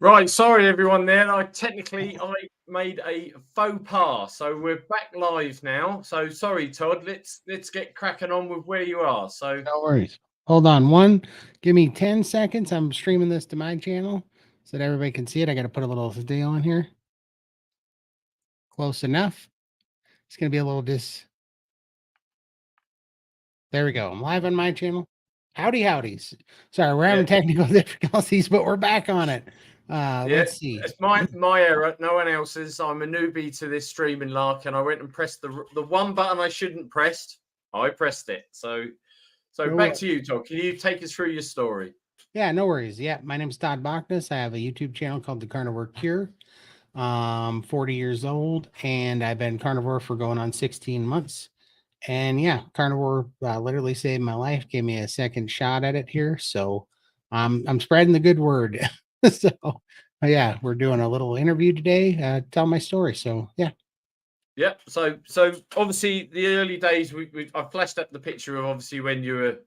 Right, sorry everyone there. I made a faux pas. So we're back live now. So sorry, Todd. Let's get cracking on with where you are. So No worries. Hold on give me 10 seconds. I'm streaming this to my channel so that everybody can see it. I got to put a little deal on here. Close enough. It's going to be a little There we go. I'm live on my channel. Howdy, howdies. Sorry, we're having yeah, technical difficulties, but we're back on it. yeah, Let's see. it's my error. No one else's. I'm a newbie to this streaming lark, and I went and pressed the one button I shouldn't pressed. I pressed it. So No back worries. to you, Todd. Can you take us through your story? Yeah, no worries. Yeah, my name is Todd Bachnes. I have a YouTube channel called The Carnivore Cure. 40 years old, and I've been carnivore for going on 16 months. And yeah, carnivore literally saved my life, gave me a second shot at it here. So I'm spreading the good word. So yeah, we're doing a little interview today, tell my story. So yeah. Yeah. So obviously the early days I flashed up the picture of obviously when you were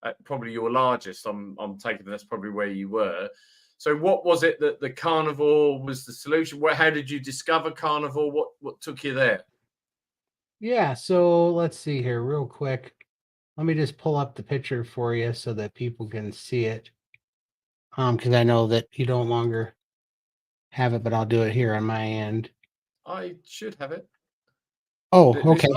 at probably your largest. I'm taking that's probably where you were. So what was it that the carnivore was the solution? How did you discover carnivore? What took you there? Yeah, so let's see here real quick. Let me just pull up the picture for you so that people can see it. Because I know that you don't longer have it, but I'll do it here on my end. I should have it. Oh, This one? okay.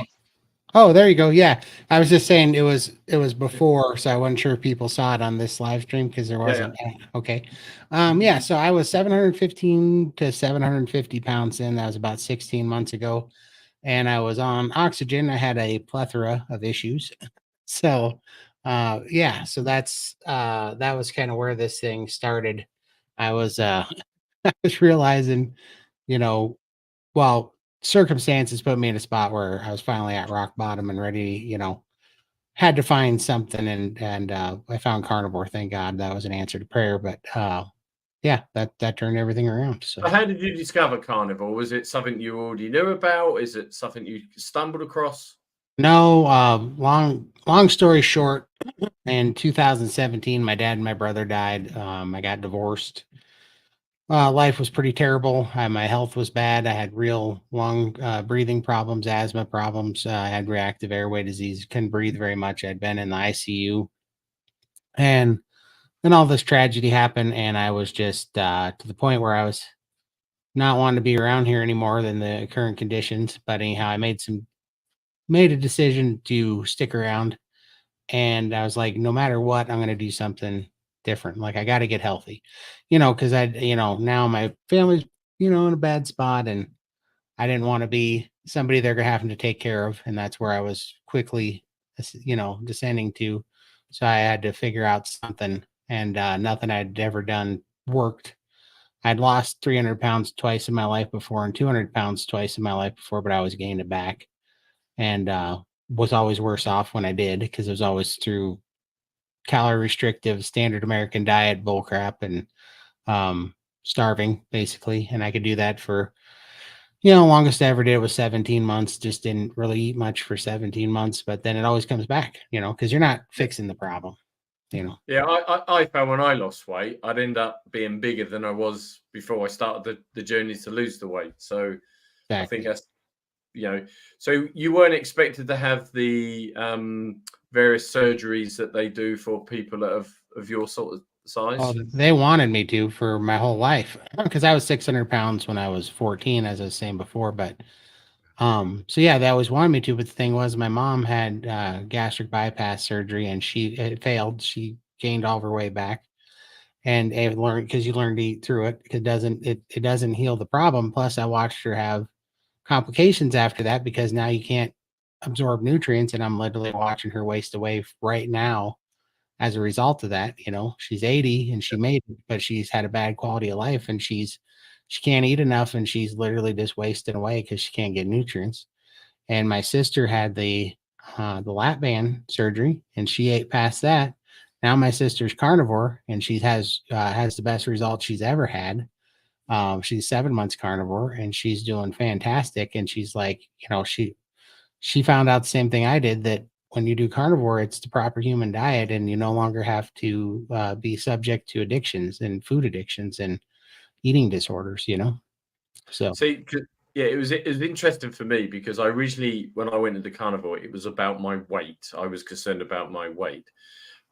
Oh, there you go. Yeah. I was just saying it was before, so I wasn't sure if people saw it on this live stream because there Yeah. wasn't. Okay. Yeah, so I was 715 to 750 pounds in. That was about 16 months ago. And I was on oxygen. I had a plethora of issues. So yeah, so that was kind of where this thing started. I was I was realizing, you know, well, circumstances put me in a spot where I was finally at rock bottom and ready, had to find something and I found carnivore. Thank God that was an answer to prayer. But yeah, that turned everything around. So So how did you discover carnivore? Was it something you already knew about? Is it something you stumbled across? no, long story short, in 2017, my dad and my brother died. I got divorced. Life was pretty terrible. My health was bad. I had real lung breathing problems, asthma problems. I had reactive airway disease. Couldn't breathe very much. I'd been in the ICU, and then all this tragedy happened, and I was just to the point where I was not wanting to be around here anymore than the current conditions. But anyhow, I made a decision to stick around, and I was like, no matter what, I'm going to do something different. Like I got to get healthy, because now my family's, in a bad spot, and I didn't want to be somebody they're having to take care of. And that's where I was quickly, descending to. So I had to figure out something, and nothing I'd ever done worked. I'd lost 300 pounds twice in my life before and 200 pounds twice in my life before, but I always gained it back, and was always worse off when I did because it was always through calorie restrictive standard American diet bullcrap and starving basically. And I could do that for, longest I ever did was 17 months. Just didn't really eat much for 17 months, but then it always comes back, because you're not fixing the problem. Yeah, I found when I lost weight, I'd end up being bigger than I was before I started the journey to lose the weight. So I think Exactly. that's, so you weren't expected to have the various surgeries that they do for people of your sort of Oh, size. they wanted me to for my whole life because I was 600 pounds when I was 14, as I was saying before. But so yeah, they always wanted me to. But the thing was, my mom had gastric bypass surgery and it failed. She gained all of her weight back, and it learned because you learn to eat through it. It doesn't heal the problem. Plus, I watched her have complications after that because now you can't absorb nutrients, and I'm literally watching her waste away right now as a result of that. She's 80 and she made it, but she's had a bad quality of life, and she can't eat enough, and she's literally just wasting away because she can't get nutrients. And my sister had the lap band surgery, and she ate past that. Now my sister's carnivore, and she has the best results she's ever had. She's 7 months carnivore, and she's doing fantastic. And she's like, she found out the same thing I did, that when you do carnivore, it's the proper human diet, and you no longer have to be subject to addictions and food addictions. And eating disorders, you know? So See, yeah, it was interesting for me because I originally, when I went into carnivore, it was about my weight. I was concerned about my weight.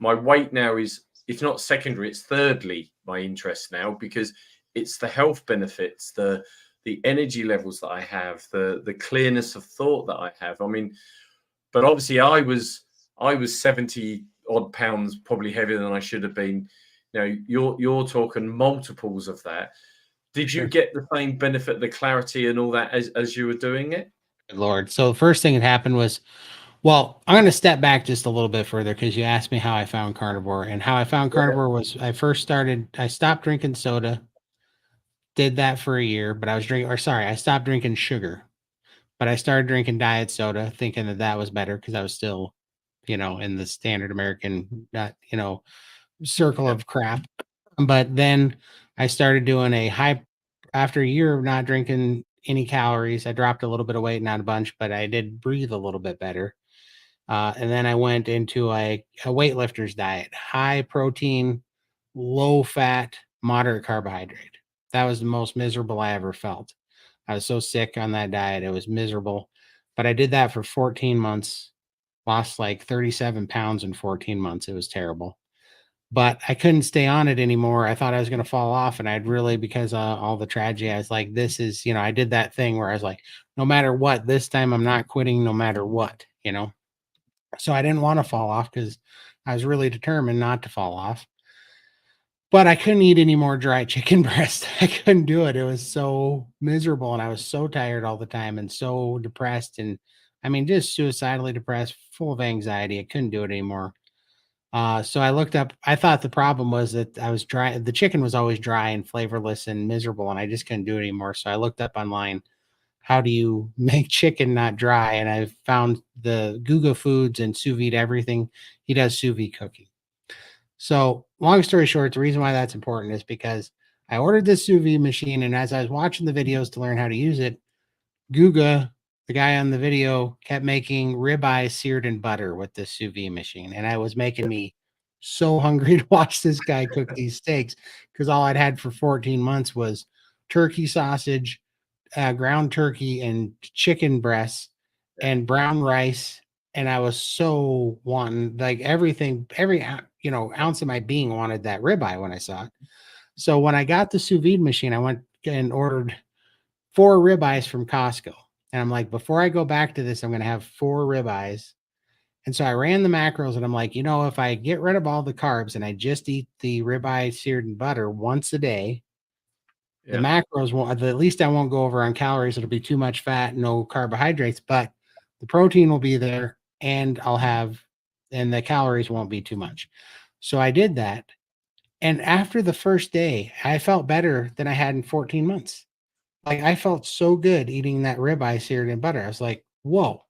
My weight now is, it's not secondary, it's thirdly my interest now, because it's the health benefits, the energy levels that I have, the clearness of thought that I have. I mean, but obviously I was 70 odd pounds, probably heavier than I should have been. You know, you're talking multiples of that. Did you sure. get the same benefit, the clarity and all that as you were doing it? Good Lord. So the first thing that happened was, well, I'm going to step back just a little bit further because you asked me how I found carnivore, and how I found Yeah, carnivore was I stopped drinking soda, did that for a year, but I stopped drinking sugar, but I started drinking diet soda thinking that that was better because I was still, in the standard American, circle yeah, of crap. But then I started doing after a year of not drinking any calories, I dropped a little bit of weight, not a bunch, but I did breathe a little bit better. And then I went into a weightlifter's diet, high protein, low fat, moderate carbohydrate. That was the most miserable I ever felt. I was so sick on that diet. It was miserable. But I did that for 14 months, lost like 37 pounds in 14 months. It was terrible. But I couldn't stay on it anymore. I thought I was going to fall off. And I'd really, because all the tragedy, I was like, this is, I did that thing where I was like, no matter what, this time I'm not quitting no matter what. So I didn't want to fall off because I was really determined not to fall off. But I couldn't eat any more dry chicken breast. I couldn't do it. It was so miserable, and I was so tired all the time and so depressed, and I mean, just suicidally depressed, full of anxiety. I couldn't do it anymore. So I looked up. I thought the problem was that I was dry. The chicken was always dry and flavorless and miserable, and I just couldn't do it anymore. So I looked up online, how do you make chicken not dry? And I found the Guga Foods and Sous Vide Everything. He does sous vide cooking. So, long story short, the reason why that's important is because I ordered this sous vide machine, and as I was watching the videos to learn how to use it, Guga, the guy on the video, kept making ribeye seared in butter with this sous vide machine, and I was making me so hungry to watch this guy cook these steaks because all I'd had for 14 months was turkey sausage, ground turkey, and chicken breasts, yeah, and brown rice. And I was so wanting, like, everything, ounce of my being wanted that ribeye when I saw it. So when I got the sous vide machine, I went and ordered 4 ribeyes from Costco. And I'm like, before I go back to this, I'm going to have 4 ribeyes. And so I ran the macros, and I'm like, if I get rid of all the carbs and I just eat the ribeye seared in butter once a day, the yeah, macros won't, at least I won't go over on calories. It'll be too much fat, no carbohydrates, but the protein will be there, and and the calories won't be too much. So I did that. And after the first day, I felt better than I had in 14 months. Like, I felt so good eating that ribeye seared in butter. I was like, whoa.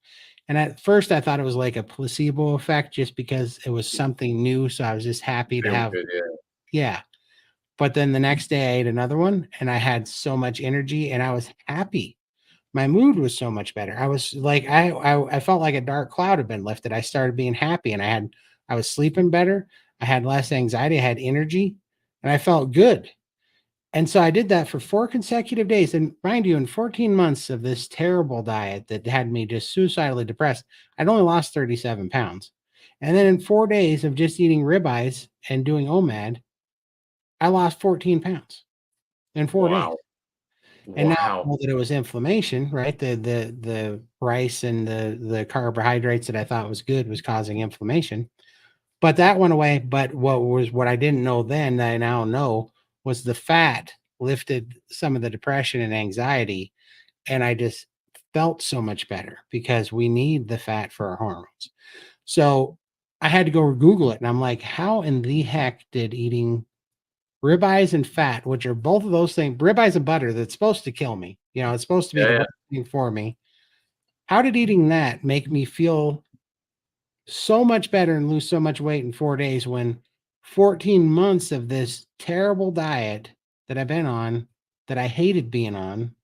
And at first I thought it was like a placebo effect just because it was something new. So I was just happy to feel have, good, yeah. yeah. But then the next day I ate another one, and I had so much energy and I was happy. My mood was so much better. I was like, I felt like a dark cloud had been lifted. I started being happy, and I was sleeping better. I had less anxiety. I had energy, and I felt good. And so I did that for 4 consecutive days. And mind you, in 14 months of this terrible diet that had me just suicidally depressed, I'd only lost 37 pounds. And then in 4 days of just eating ribeyes and doing OMAD, I lost 14 pounds in 4 days. Wow, And now I wow, know that it was inflammation, right? The rice and the carbohydrates that I thought was good was causing inflammation. But that went away. But what I didn't know then that I now know was the fat lifted some of the depression and anxiety. And I just felt so much better because we need the fat for our hormones. So I had to go Google it. And I'm like, how in the heck did eating ribeyes and fat, which are both of those things, ribeyes and butter, that's supposed to kill me? It's supposed to be yeah, the yeah. worst thing for me. How did eating that make me feel so much better and lose so much weight in 4 days when 14 months of this terrible diet that I've been on, that I hated being on,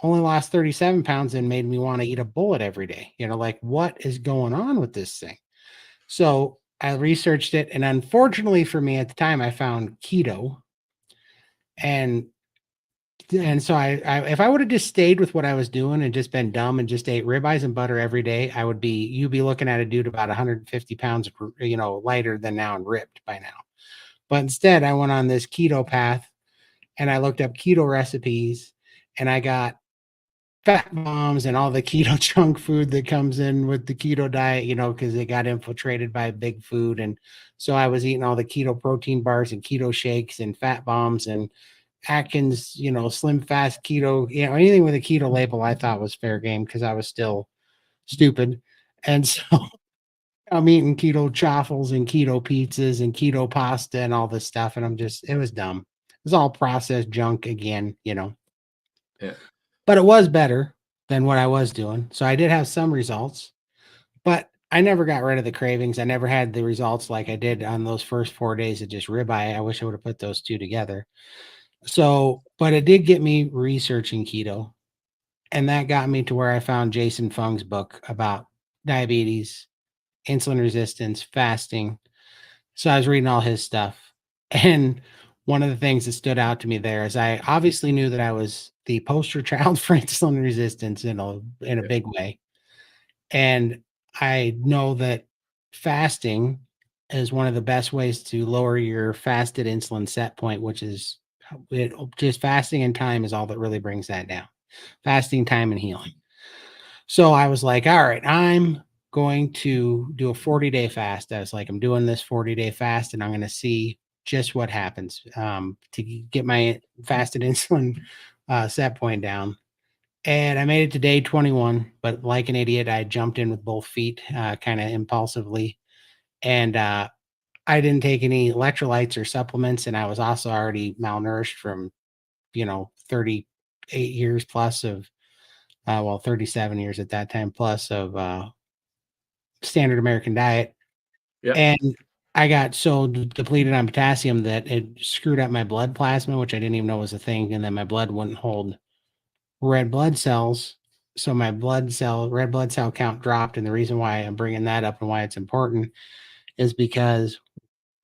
only lost 37 pounds and made me want to eat a bullet every day? Like, what is going on with this thing? So I researched it. And unfortunately for me at the time, I found keto. And so I if I would have just stayed with what I was doing and just been dumb and just ate ribeyes and butter every day, you'd be looking at a dude about 150 pounds, lighter than now and ripped by now. But instead, I went on this keto path and I looked up keto recipes and I got fat bombs and all the keto junk food that comes in with the keto diet, because it got infiltrated by big food. And so I was eating all the keto protein bars and keto shakes and fat bombs and Atkins, slim fast keto, anything with a keto label, I thought was fair game because I was still stupid. And so I'm eating keto chaffles and keto pizzas and keto pasta and all this stuff. And it was dumb. It was all processed junk again, Yeah. But it was better than what I was doing. So I did have some results, but I never got rid of the cravings. I never had the results like I did on those first 4 days of just ribeye. I wish I would have put those two together. So, but it did get me researching keto. And that got me to where I found Jason Fung's book about diabetes, insulin resistance, fasting. So I was reading all his stuff. And one of the things that stood out to me there is I obviously knew that I was the poster child for insulin resistance in a big way. And I know that fasting is one of the best ways to lower your fasted insulin set point, which is just fasting and time is all that really brings that down. Fasting, time, and healing. So I was like, all right, I'm going to do a 40-day fast. I was like, I'm doing this 40-day fast and I'm going to see just what happens to get my fasted insulin set point down. And I made it to day 21, but like an idiot, I jumped in with both feet kind of impulsively. And I didn't take any electrolytes or supplements. And I was also already malnourished from, 38 years plus of 37 years at that time plus of standard American diet. Yeah. And I got so depleted on potassium that it screwed up my blood plasma, which I didn't even know was a thing. And then my blood wouldn't hold red blood cells. So my red blood cell count dropped. And the reason why I'm bringing that up and why it's important is because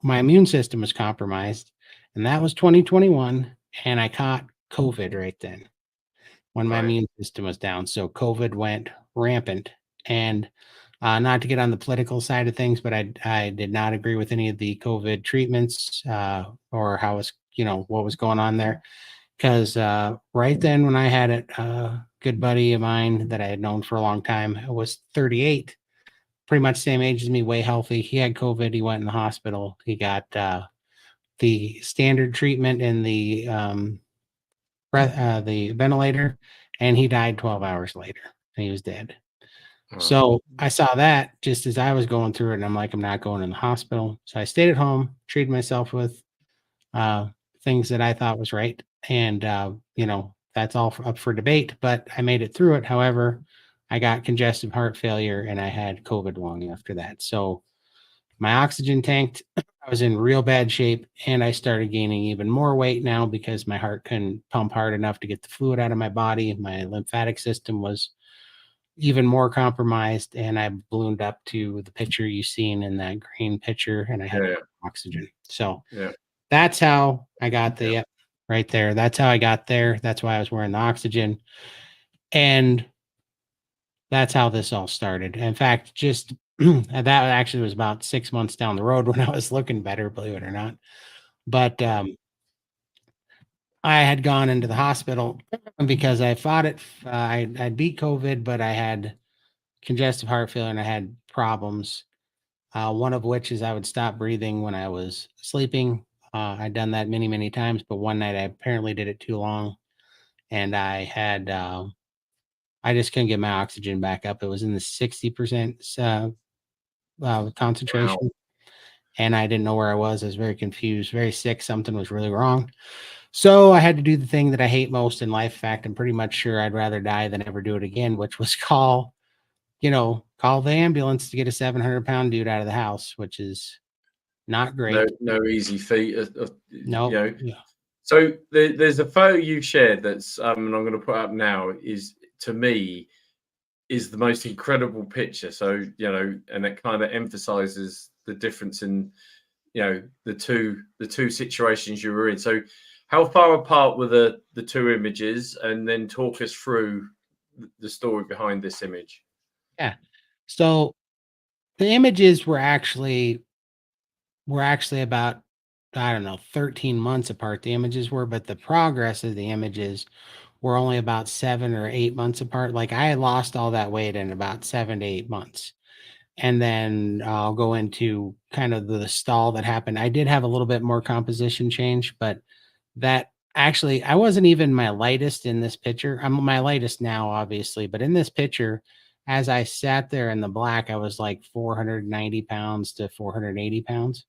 my immune system was compromised. And that was 2021. And I caught COVID right then when my immune system was down. So COVID went rampant. And not to get on the political side of things, but I did not agree with any of the COVID treatments or how it's, what was going on there. Because right then when I had it, a good buddy of mine that I had known for a long time was 38, pretty much same age as me, way healthy. He had COVID. He went in the hospital. He got the standard treatment in the ventilator, and he died 12 hours later. And he was dead. So I saw that just as I was going through it, and I'm like, I'm not going in the hospital. So I stayed at home, treated myself with things that I thought was right. And, that's all up for debate, but I made it through it. However, I got congestive heart failure and I had COVID long after that. So my oxygen tanked. I was in real bad shape and I started gaining even more weight now because my heart couldn't pump hard enough to get the fluid out of my body. My lymphatic system was even more compromised and I ballooned up to the picture you seen in that green picture and I had oxygen. So that's how I got right there. That's how I got there. That's why I was wearing the oxygen. And that's how this all started. In fact, just that actually was about 6 months down the road when I was looking better, believe it or not. But I had gone into the hospital because I fought it. I beat COVID, but I had congestive heart failure and I had problems. One of which is I would stop breathing when I was sleeping. I'd done that many, many times, but one night I apparently did it too long, and I had I just couldn't get my oxygen back up. It was in the 60% concentration, and I didn't know where I was. I was very confused, very sick. Something was really wrong. So I had to do the thing that I hate most in life. In fact, I'm pretty much sure I'd rather die than ever do it again, which was call the ambulance to get a 700-pound dude out of the house, which is not great. No easy feat. No. So there's a photo you shared that's, and I'm going to put up now, is to me is the most incredible picture. So, and it kind of emphasizes the difference in, the two situations you were in. So How far apart were the two images, and then talk us through the story behind this image? Yeah. So the images were actually about, I don't know, 13 months apart. The images were, but the progress of the images were only about 7 or 8 months apart. Like I had lost all that weight in about 7 to 8 months. And then I'll go into kind of the stall that happened. I did have a little bit more composition change, but that actually, I wasn't even my lightest in this picture. I'm my lightest now, obviously, but in this picture, as I sat there in the black, I was like 490 pounds to 480 pounds.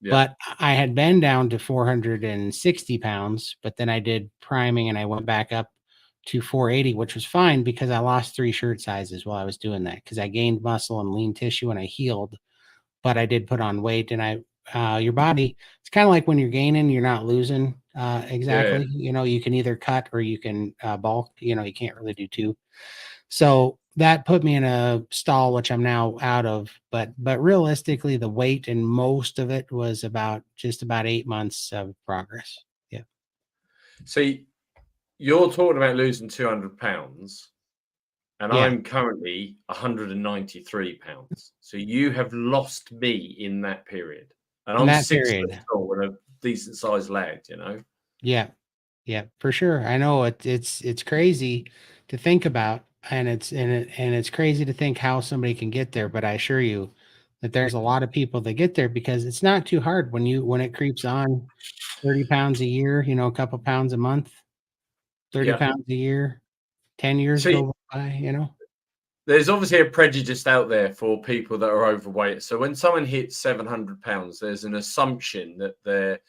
Yeah, But I had been down to 460 pounds, but then I did priming and I went back up to 480, which was fine because I lost 3 shirt sizes while I was doing that because I gained muscle and lean tissue and I healed, but I did put on weight. And your body, it's kind of like when you're gaining, you're not losing yeah. exactly. You know, you can either cut or you can bulk, you know, you can't really do two. So that put me in a stall, which I'm now out of. But realistically, the weight and most of it was about just about 8 months of progress. Yeah. See, you're talking about losing 200 pounds, and Yeah. I'm currently 193 pounds. So you have lost me in that period, and In I'm that 6 foot period. tall and a decent sized lad. Yeah. Yeah, for sure. I know it's crazy to think about, and it's crazy to think how somebody can get there. But I assure you that there's a lot of people that get there because it's not too hard when it creeps on 30 pounds a year, you know, a couple pounds a month, 30 Yeah. pounds a year, 10 years See, go by, you know. there's obviously a prejudice out there for people that are overweight. So when someone hits 700 pounds, there's an assumption that they're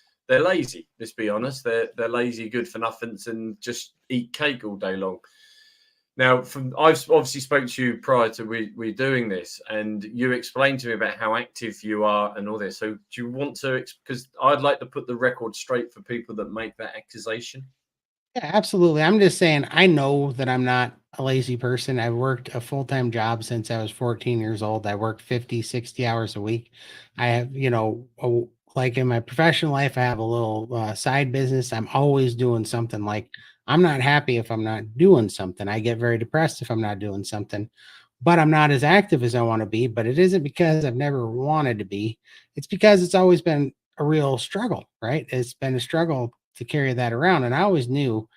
lazy. Let's be honest, they're lazy, good for nothings, and just eat cake all day long. Now, I've obviously spoke to you prior to we doing this, and you explained to me about how active you are and all this. So, do you want to? Because I'd like to put the record straight for people that make that accusation. Yeah, absolutely. I'm just saying, I know that I'm not a lazy person. I've worked a full-time job since I was 14 years old. I worked 50, 60 hours a week. I have, you know, like in my professional life, I have a little side business. I'm always doing something. Like I'm not happy if I'm not doing something. I get very depressed if I'm not doing something, but I'm not as active as I want to be. But it isn't because I've never wanted to be. It's because it's always been a real struggle, right? It's been a struggle to carry that around. And I always knew,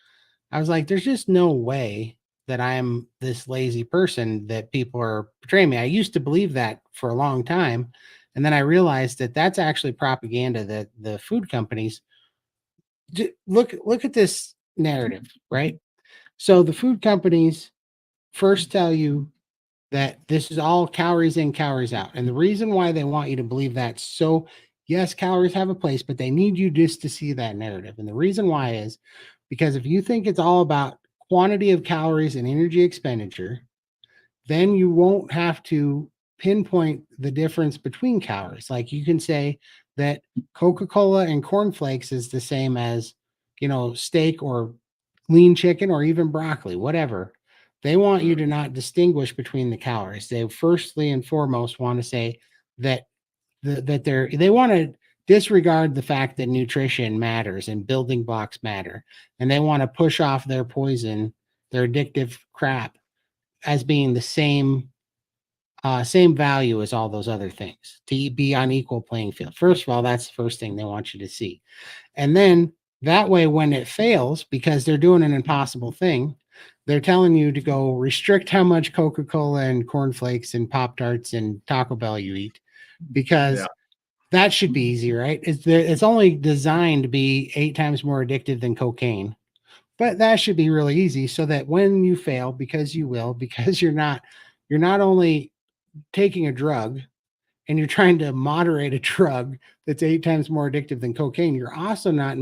I was like, there's just no way that I'm this lazy person that people are portraying me. I used to believe that for a long time. And then I realized that that's actually propaganda that the food companies look at this narrative, right? So the food companies first tell you that this is all calories in, calories out. And the reason why they want you to believe that, so yes, calories have a place, but they need you just to see that narrative. And the reason why is because if you think it's all about quantity of calories and energy expenditure, then you won't have to pinpoint the difference between calories. Like you can say that Coca-Cola and cornflakes is the same as, you know, steak or lean chicken or even broccoli, whatever. They want you Mm, to not distinguish between the calories. They firstly and foremost want to say that they want to disregard the fact that nutrition matters and building blocks matter, and they want to push off their poison, their addictive crap, as being the same value as all those other things to be on equal playing field. First of all, that's the first thing they want you to see. And then that way, when it fails, because they're doing an impossible thing, they're telling you to go restrict how much Coca-Cola and cornflakes and Pop Tarts and Taco Bell you eat, yeah, because that should be easy, right? It's only designed to be 8 times more addictive than cocaine, but that should be really easy so that when you fail, because you will, because you're not only taking a drug and you're trying to moderate a drug that's 8 times more addictive than cocaine, you're also not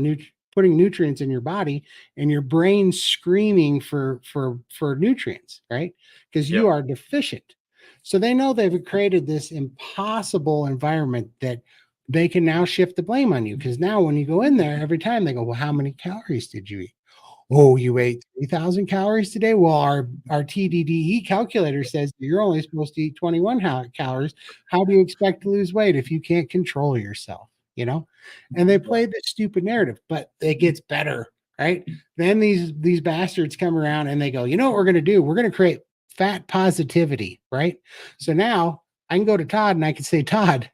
putting nutrients in your body, and your brain screaming for nutrients, right? Because yeah, you are deficient. So they know they've created this impossible environment that they can now shift the blame on you. Because now when you go in there, every time they go, well, how many calories did you eat? Oh, you ate 3,000 calories today? Well, our TDDE calculator says that you're only supposed to eat 21 calories. How do you expect to lose weight if you can't control yourself? you know, and they play this stupid narrative, but it gets better, right? Then these bastards come around and they go, you know what we're going to do? We're going to create fat positivity, right? So now I can go to Todd and I can say, Todd,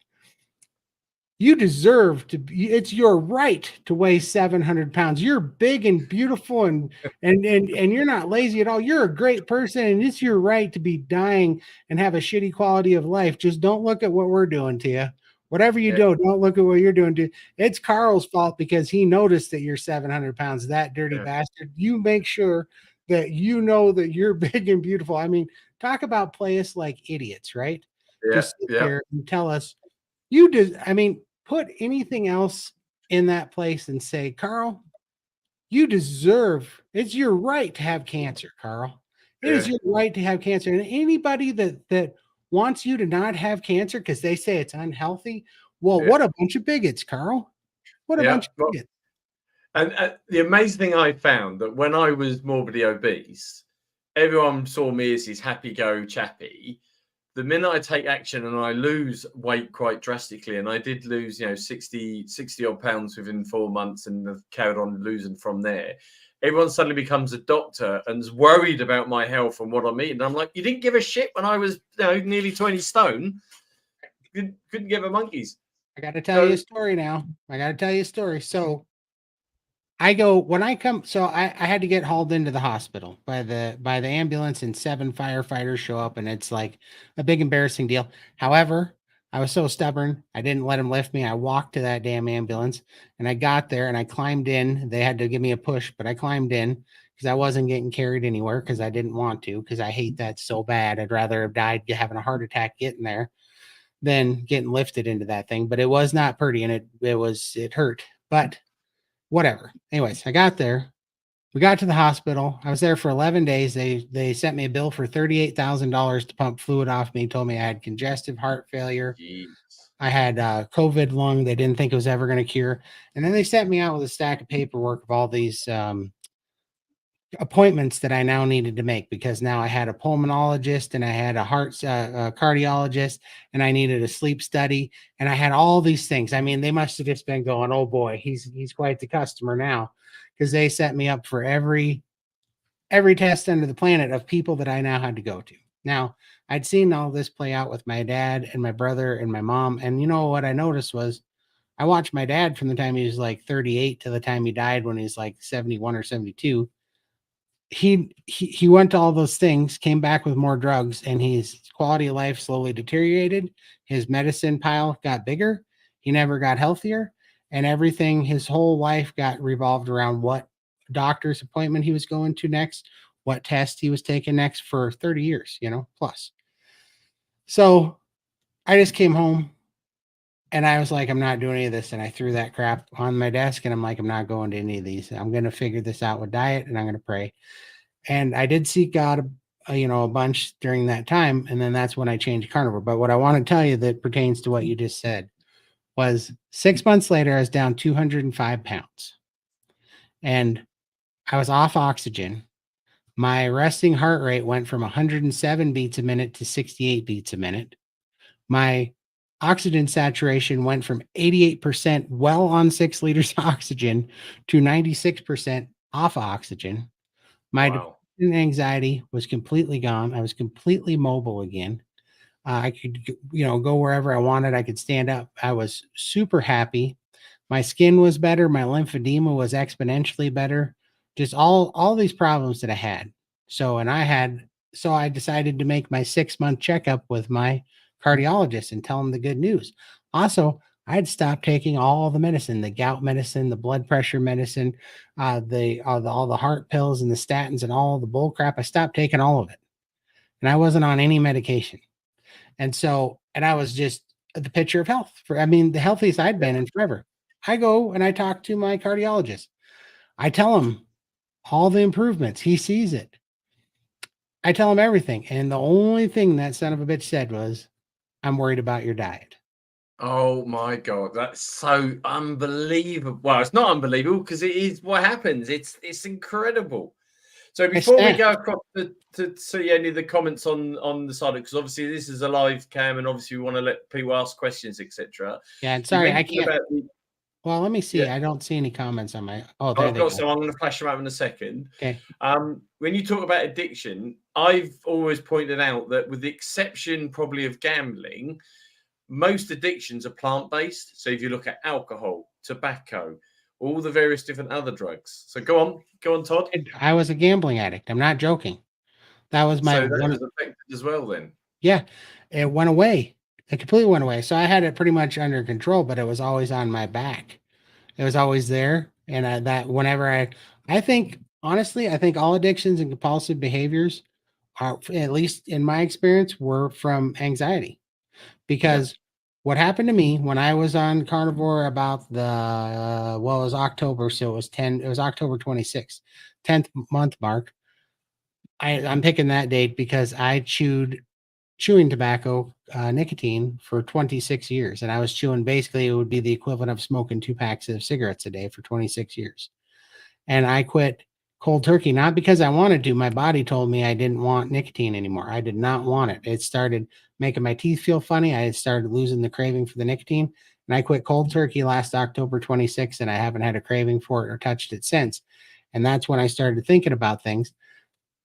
you deserve to be, it's your right to weigh 700 pounds. You're big and beautiful and you're not lazy at all. You're a great person and it's your right to be dying and have a shitty quality of life. Just don't look at what we're doing to you. Whatever you do, don't look at what you're doing to. It's Carl's fault because he noticed that you're 700 pounds, that dirty bastard. You make sure that you know that you're big and beautiful. I mean, talk about play us like idiots, right? Just sit there and tell us you did. I mean, put anything else in that place and say, Carl, you deserve, it's your right to have cancer, Carl. It is your right to have cancer. And anybody that wants you to not have cancer because they say it's unhealthy, well, what a bunch of bigots, Carl. What a bunch of bigots. And the amazing thing I found that when I was morbidly obese, everyone saw me as this happy-go chappy. The minute I take action and I lose weight quite drastically, and I did lose, 60 odd pounds within 4 months and have carried on losing from there, everyone suddenly becomes a doctor and is worried about my health and what I'm eating. And I'm like, you didn't give a shit when I was nearly 20 stone. You couldn't give a monkeys. I got to tell you a story now. I got to tell you a story. So I go when I come. So I had to get hauled into the hospital by the ambulance, and 7 firefighters show up, and it's like a big embarrassing deal. However, I was so stubborn, I didn't let them lift me. I walked to that damn ambulance, and I got there, and I climbed in. They had to give me a push, but I climbed in because I wasn't getting carried anywhere because I didn't want to, because I hate that so bad. I'd rather have died having a heart attack getting there than getting lifted into that thing. But it was not pretty, and it hurt, but whatever. Anyways, I got there. We got to the hospital. I was there for 11 days. They sent me a bill for $38,000 to pump fluid off me. Told me I had congestive heart failure. Jeez. I had COVID lung. They didn't think it was ever going to cure. And then they sent me out with a stack of paperwork of all these appointments that I now needed to make, because now I had a pulmonologist and I had a heart cardiologist and I needed a sleep study and I had all these things. I mean, they must have just been going, oh boy, he's quite the customer now, because they set me up for every test under the planet of people that I now had to go to. Now, I'd seen all this play out with my dad and my brother and my mom. And you know what I noticed was I watched my dad from the time he was like 38 to the time he died when he was like 71 or 72. He went to all those things, came back with more drugs, and his quality of life slowly deteriorated. His medicine pile got bigger. He never got healthier, and everything, his whole life got revolved around what doctor's appointment he was going to next, what test he was taking next for 30 years, plus. So I just came home and I was like, I'm not doing any of this. And I threw that crap on my desk and I'm like, I'm not going to any of these. I'm going to figure this out with diet and I'm going to pray. And I did seek God, a bunch during that time. And then that's when I changed Carnivore. But what I want to tell you that pertains to what you just said was 6 months later, I was down 205 pounds and I was off oxygen. My resting heart rate went from 107 beats a minute to 68 beats a minute. My oxygen saturation went from 88% well on 6 liters of oxygen to 96% off oxygen. My depression and anxiety was completely gone. I was completely mobile again. I could, go wherever I wanted. I could stand up. I was super happy. My skin was better. My lymphedema was exponentially better. Just all these problems that I had. So I decided to make my 6-month checkup with my cardiologist and tell him the good news. Also, I'd stopped taking all the medicine, the gout medicine, the blood pressure medicine, all the heart pills and the statins and all the bull crap. I stopped taking all of it, and I wasn't on any medication. And I was just the picture of health. The healthiest I'd been in forever. I go and I talk to my cardiologist. I tell him all the improvements. He sees it. I tell him everything. And the only thing that son of a bitch said was, I'm worried about your diet. Oh my God, that's so unbelievable. Well, it's not unbelievable because it is what happens. It's incredible. So before we go across to see any of the comments on the side, because obviously this is a live cam, and obviously we want to let people ask questions, etc. Yeah, and sorry, I can't. Well, let me see. Yeah. I don't see any comments on my. Oh, there I've got some. I'm going to flash them out in a second. Okay. When you talk about addiction, I've always pointed out that, with the exception probably of gambling, most addictions are plant-based. So if you look at alcohol, tobacco, all the various different other drugs. So go on, Todd. I was a gambling addict. I'm not joking. That was my. So that was affected as well then. Yeah, it went away. It completely went away. So I had it pretty much under control, but it was always on my back. It was always there, and that whenever I think honestly, I think all addictions and compulsive behaviors are, at least in my experience, were from anxiety. Because what happened to me when I was on Carnivore about the it was October, so it was October 26th, 10th month mark. I'm picking that date because I chewing tobacco, nicotine, for 26 years, and I was chewing, basically it would be the equivalent of smoking 2 packs of cigarettes a day for 26 years. And I quit cold turkey, not because I wanted to. My body told me I didn't want nicotine anymore. I did not want it. It started making my teeth feel funny. I started losing the craving for the nicotine, and I quit cold turkey last October 26th, and I haven't had a craving for it or touched it since. And that's when I started thinking about things.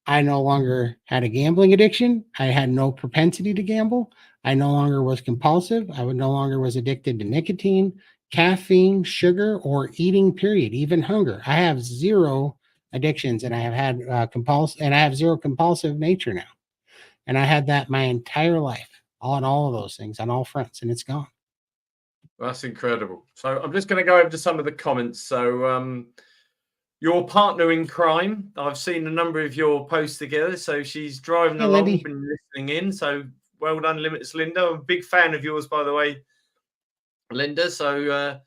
I no longer had a gambling addiction. I had no propensity to gamble. I no longer was compulsive. I no longer was addicted to nicotine, caffeine, sugar, or eating, period, even hunger. I have zero addictions, and I have had and I have zero compulsive nature now. And I had that my entire life, on all of those things, on all fronts, and it's gone. That's incredible. So I'm just going to go over to some of the comments. So your partner in crime, I've seen a number of your posts together. So she's driving along, Lindy. been listening in. So well done, Limits Linda. I'm a big fan of yours, by the way, Linda. So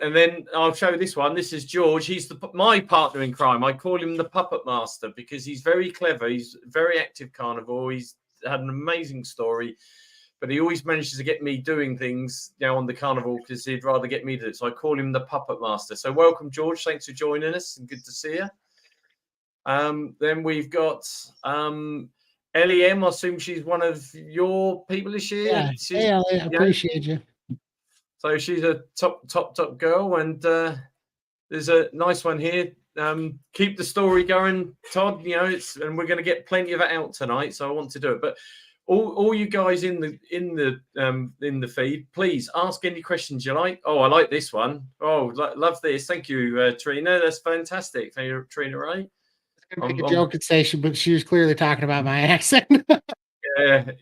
and then I'll show this one. This is George. He's my partner in crime. I call him the puppet master because he's very clever. He's very active carnivore. He's had an amazing story, but he always manages to get me doing things, on the carnivore, because he'd rather get me to do it. So I call him the puppet master. So welcome, George. Thanks for joining us, and good to see you. Then we've got LEM. I assume she's one of your people, is she? Yeah. Hey, I appreciate you. So she's a top girl, and there's a nice one here. Keep the story going, Todd. And we're going to get plenty of it out tonight, so I want to do it. But all you guys in the feed, please ask any questions you like. Oh, I like this one. Oh, love this. Thank you, Trina. That's fantastic. Thank you, Trina. Right? I was going to make a joke and say but she was clearly talking about my accent.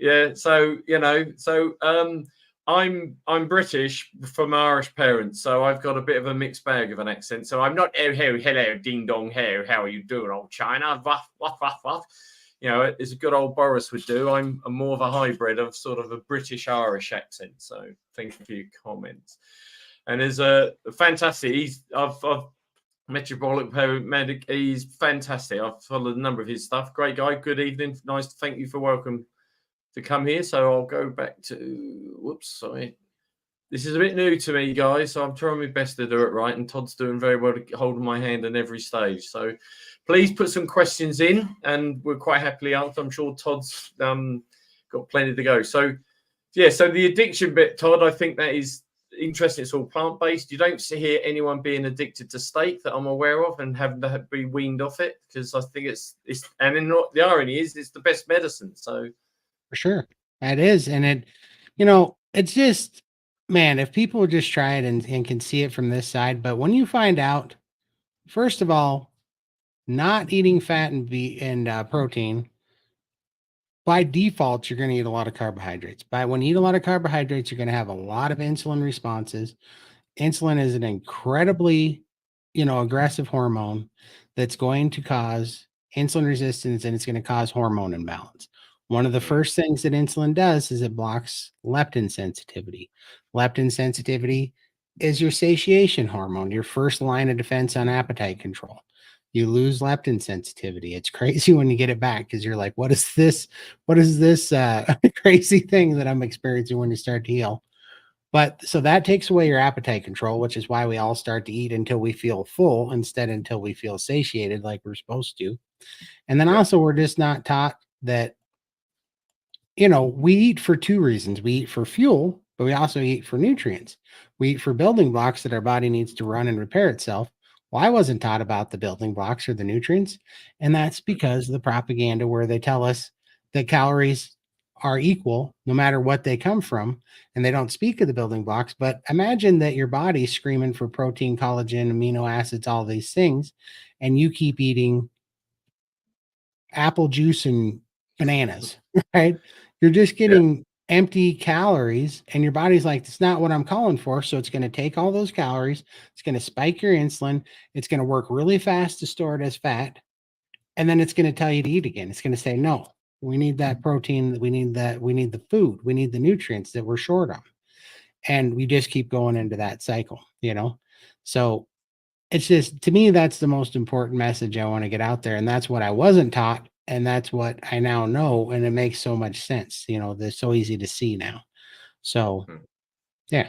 yeah. So I'm British from Irish parents, so I've got a bit of a mixed bag of an accent. So I'm not hello, ding dong, how are you doing, old China? What? As a good old Boris would do. I'm more of a hybrid of sort of a British Irish accent. So thank you for your comments. And there's a fantastic. I've metabolic paramedic. He's fantastic. I've followed a number of his stuff. Great guy. Good evening. Nice. Thank you for welcome to come here. So I'll go back to, whoops, sorry. This is a bit new to me, guys, so I'm trying my best to do it right, and Todd's doing very well to holding my hand in every stage. So please put some questions in, and we'll quite happily answer. I'm sure Todd's got plenty to go. So, so the addiction bit, Todd, I think that is interesting. It's all plant-based. You don't hear anyone being addicted to steak that I'm aware of and having to be weaned off it, because I think it's and then the irony is it's the best medicine. So for sure, that is. And it, it's just, man, if people would just try it and can see it from this side. But when you find out, first of all, not eating fat and protein, by default, you're going to eat a lot of carbohydrates. When you eat a lot of carbohydrates, you're going to have a lot of insulin responses. Insulin is an incredibly, aggressive hormone that's going to cause insulin resistance, and it's going to cause hormone imbalance. One of the first things that insulin does is it blocks leptin sensitivity. Leptin sensitivity is your satiation hormone, your first line of defense on appetite control. You lose leptin sensitivity. It's crazy when you get it back, because you're like, what is this? What is this crazy thing that I'm experiencing when you start to heal? But so that takes away your appetite control, which is why we all start to eat until we feel full instead until we feel satiated like we're supposed to. And then Yeah. also we're just not taught that, you know, we eat for two reasons. We eat for fuel, but we also eat for nutrients. We eat for building blocks that our body needs to run and repair itself. Well, I wasn't taught about the building blocks or the nutrients. And that's because of the propaganda where they tell us that calories are equal no matter what they come from. And they don't speak of the building blocks. But imagine that your body's screaming for protein, collagen, amino acids, all these things, and you keep eating apple juice and bananas, right? You're just Yeah. getting empty calories, and your body's like, it's not what I'm calling for. So it's going to take all those calories, it's going to spike your insulin, it's going to work really fast to store it as fat, and then it's going to tell you to eat again. It's going to say, no, we need that protein, we need that, we need the food, we need the nutrients that we're short on. And we just keep going into that cycle, you know? So it's just, to me, that's the most important message I want to get out there. And that's what I wasn't taught. And that's what I now know. And it makes so much sense. You know, they're so easy to see now. So, yeah.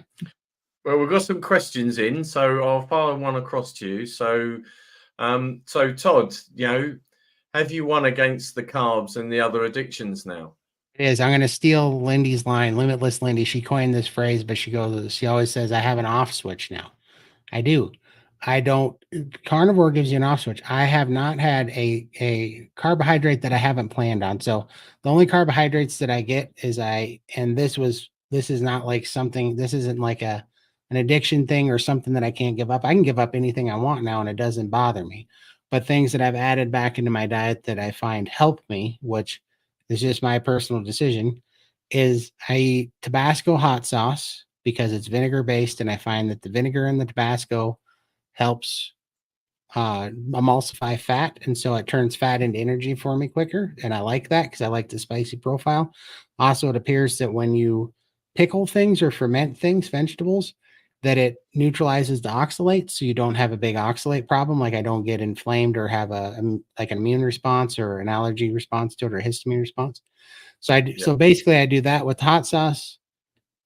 Well, we've got some questions in, so I'll fire one across to you. So, so Todd, you know, have you won against the carbs and the other addictions now? It is. I'm going to steal Lindy's line, Limitless Lindy. She coined this phrase, but she always says, I have an off switch now. I do. I don't. Carnivore gives you an off switch. I have not had a carbohydrate that I haven't planned on. So the only carbohydrates that I get is and this is not like something. This isn't like an addiction thing or something that I can't give up. I can give up anything I want now, and it doesn't bother me. But things that I've added back into my diet that I find help me, which is just my personal decision, is I eat Tabasco hot sauce because it's vinegar based, and I find that the vinegar and the Tabasco helps emulsify fat, and so it turns fat into energy for me quicker, and I like that because I like the spicy profile. Also, it appears that when you pickle things or ferment things, vegetables, that it neutralizes the oxalate, so you don't have a big oxalate problem. Like I don't get inflamed or have like an immune response or an allergy response to it or a histamine response. So so basically I do that with hot sauce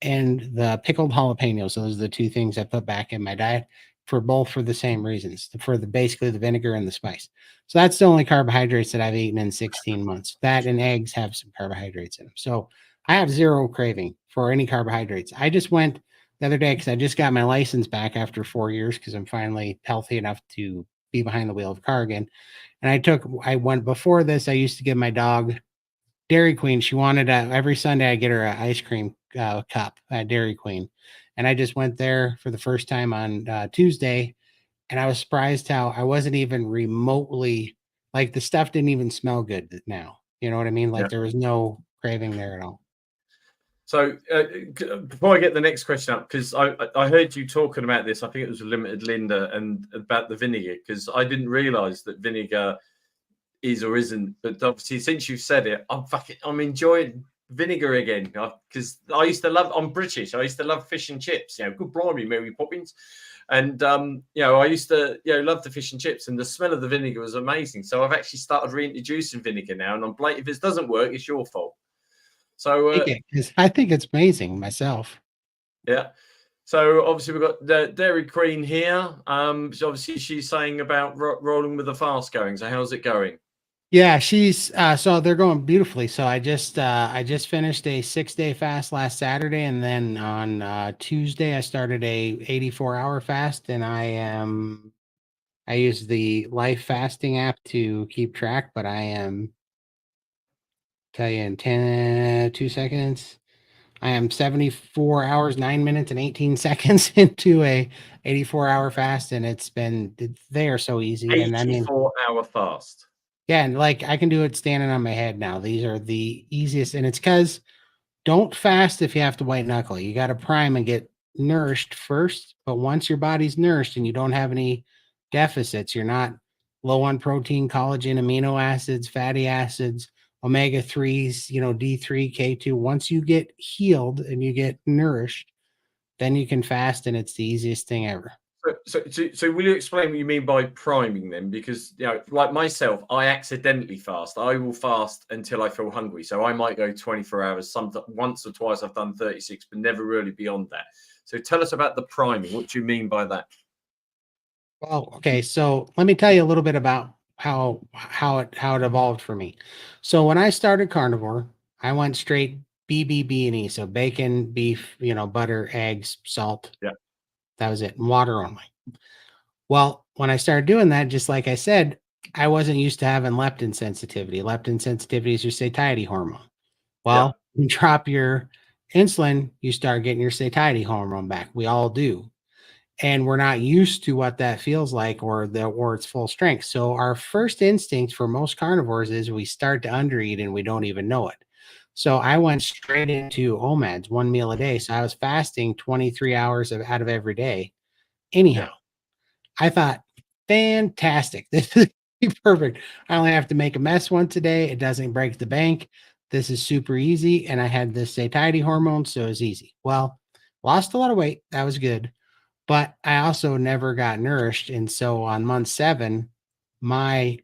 and the pickled jalapenos. So those are the two things I put back in my diet for the same reasons, for the basically the vinegar and the spice. So that's the only carbohydrates that I've eaten in 16 months. That and eggs have some carbohydrates in them. So I have zero craving for any carbohydrates. I just went the other day because I just got my license back after 4 years because I'm finally healthy enough to be behind the wheel of a car again. And I went before this, I used to give my dog Dairy Queen. She wanted every Sunday I get her an ice cream cup at Dairy Queen, and I just went there for the first time on Tuesday, and I was surprised how I wasn't even remotely like the stuff didn't even smell good now. You know what I mean? Like there was no craving there at all. So before I get the next question up, because I heard you talking about this, I think it was Limited Linda, and about the vinegar, because I didn't realize that vinegar is or isn't, but obviously since you've said it, I'm enjoying vinegar again, because I used to love, I'm British, I used to love fish and chips, you know, good blimey, Mary Poppins. And you know, I used to, you know, love the fish and chips, and the smell of the vinegar was amazing. So I've actually started reintroducing vinegar now, and I'm blatant, if it doesn't work, it's your fault. So I think it's amazing myself. yeah. So obviously we've got the Dairy Queen here. So obviously she's saying about rolling with the fast going. So how's it going? Yeah, she's so they're going beautifully. So I just finished a 6-day fast last Saturday, and then on Tuesday I started a 84-hour fast, and I use the Life Fasting app to keep track, but I am tell you in 2 seconds. I am 74 hours, 9 minutes, and 18 seconds into a 84-hour fast, and they are so easy. And I mean, 84-hour fast. yeah, and like I can do it standing on my head now. These are the easiest, and it's because don't fast if you have to white knuckle. You got to prime and get nourished first. But once your body's nourished and you don't have any deficits, you're not low on protein, collagen, amino acids, fatty acids, omega 3s, you know, D3, K2. Once you get healed and you get nourished, then you can fast, and it's the easiest thing ever. So will you explain what you mean by priming then? Because, you know, like myself, I accidentally fast. I will fast until I feel hungry. So I might go 24 hours. Once or twice I've done 36, but never really beyond that. So tell us about the priming. What do you mean by that? Well, okay, so let me tell you a little bit about how it evolved for me. So when I started Carnivore, I went straight BBB&E, so bacon, beef, butter, eggs, salt. Yeah. That was it, and water only. Well, when I started doing that, just like I said, I wasn't used to having leptin sensitivity. Leptin sensitivity is your satiety hormone. Yeah. Well, you drop your insulin, you start getting your satiety hormone back. We all do. And we're not used to what that feels like or its full strength. So our first instinct for most carnivores is we start to undereat and we don't even know it. So I went straight into OMADs, 1 meal a day. So I was fasting 23 hours out of every day. Anyhow, Yeah. I thought, fantastic. This is perfect. I only have to make a mess once a day. It doesn't break the bank. This is super easy. And I had this satiety hormone, so it was easy. Well, lost a lot of weight. That was good. But I also never got nourished. And so on month 7, my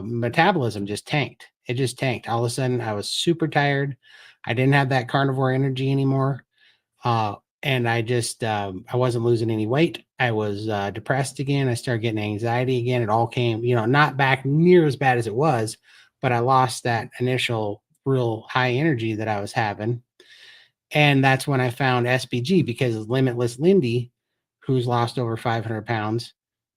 metabolism just tanked. It just tanked. All of a sudden, I was super tired. I didn't have that carnivore energy anymore. And I wasn't losing any weight. I was depressed again. I started getting anxiety again. It all came, not back near as bad as it was, but I lost that initial real high energy that I was having. And that's when I found SBG, because Limitless Lindy, who's lost over 500 pounds,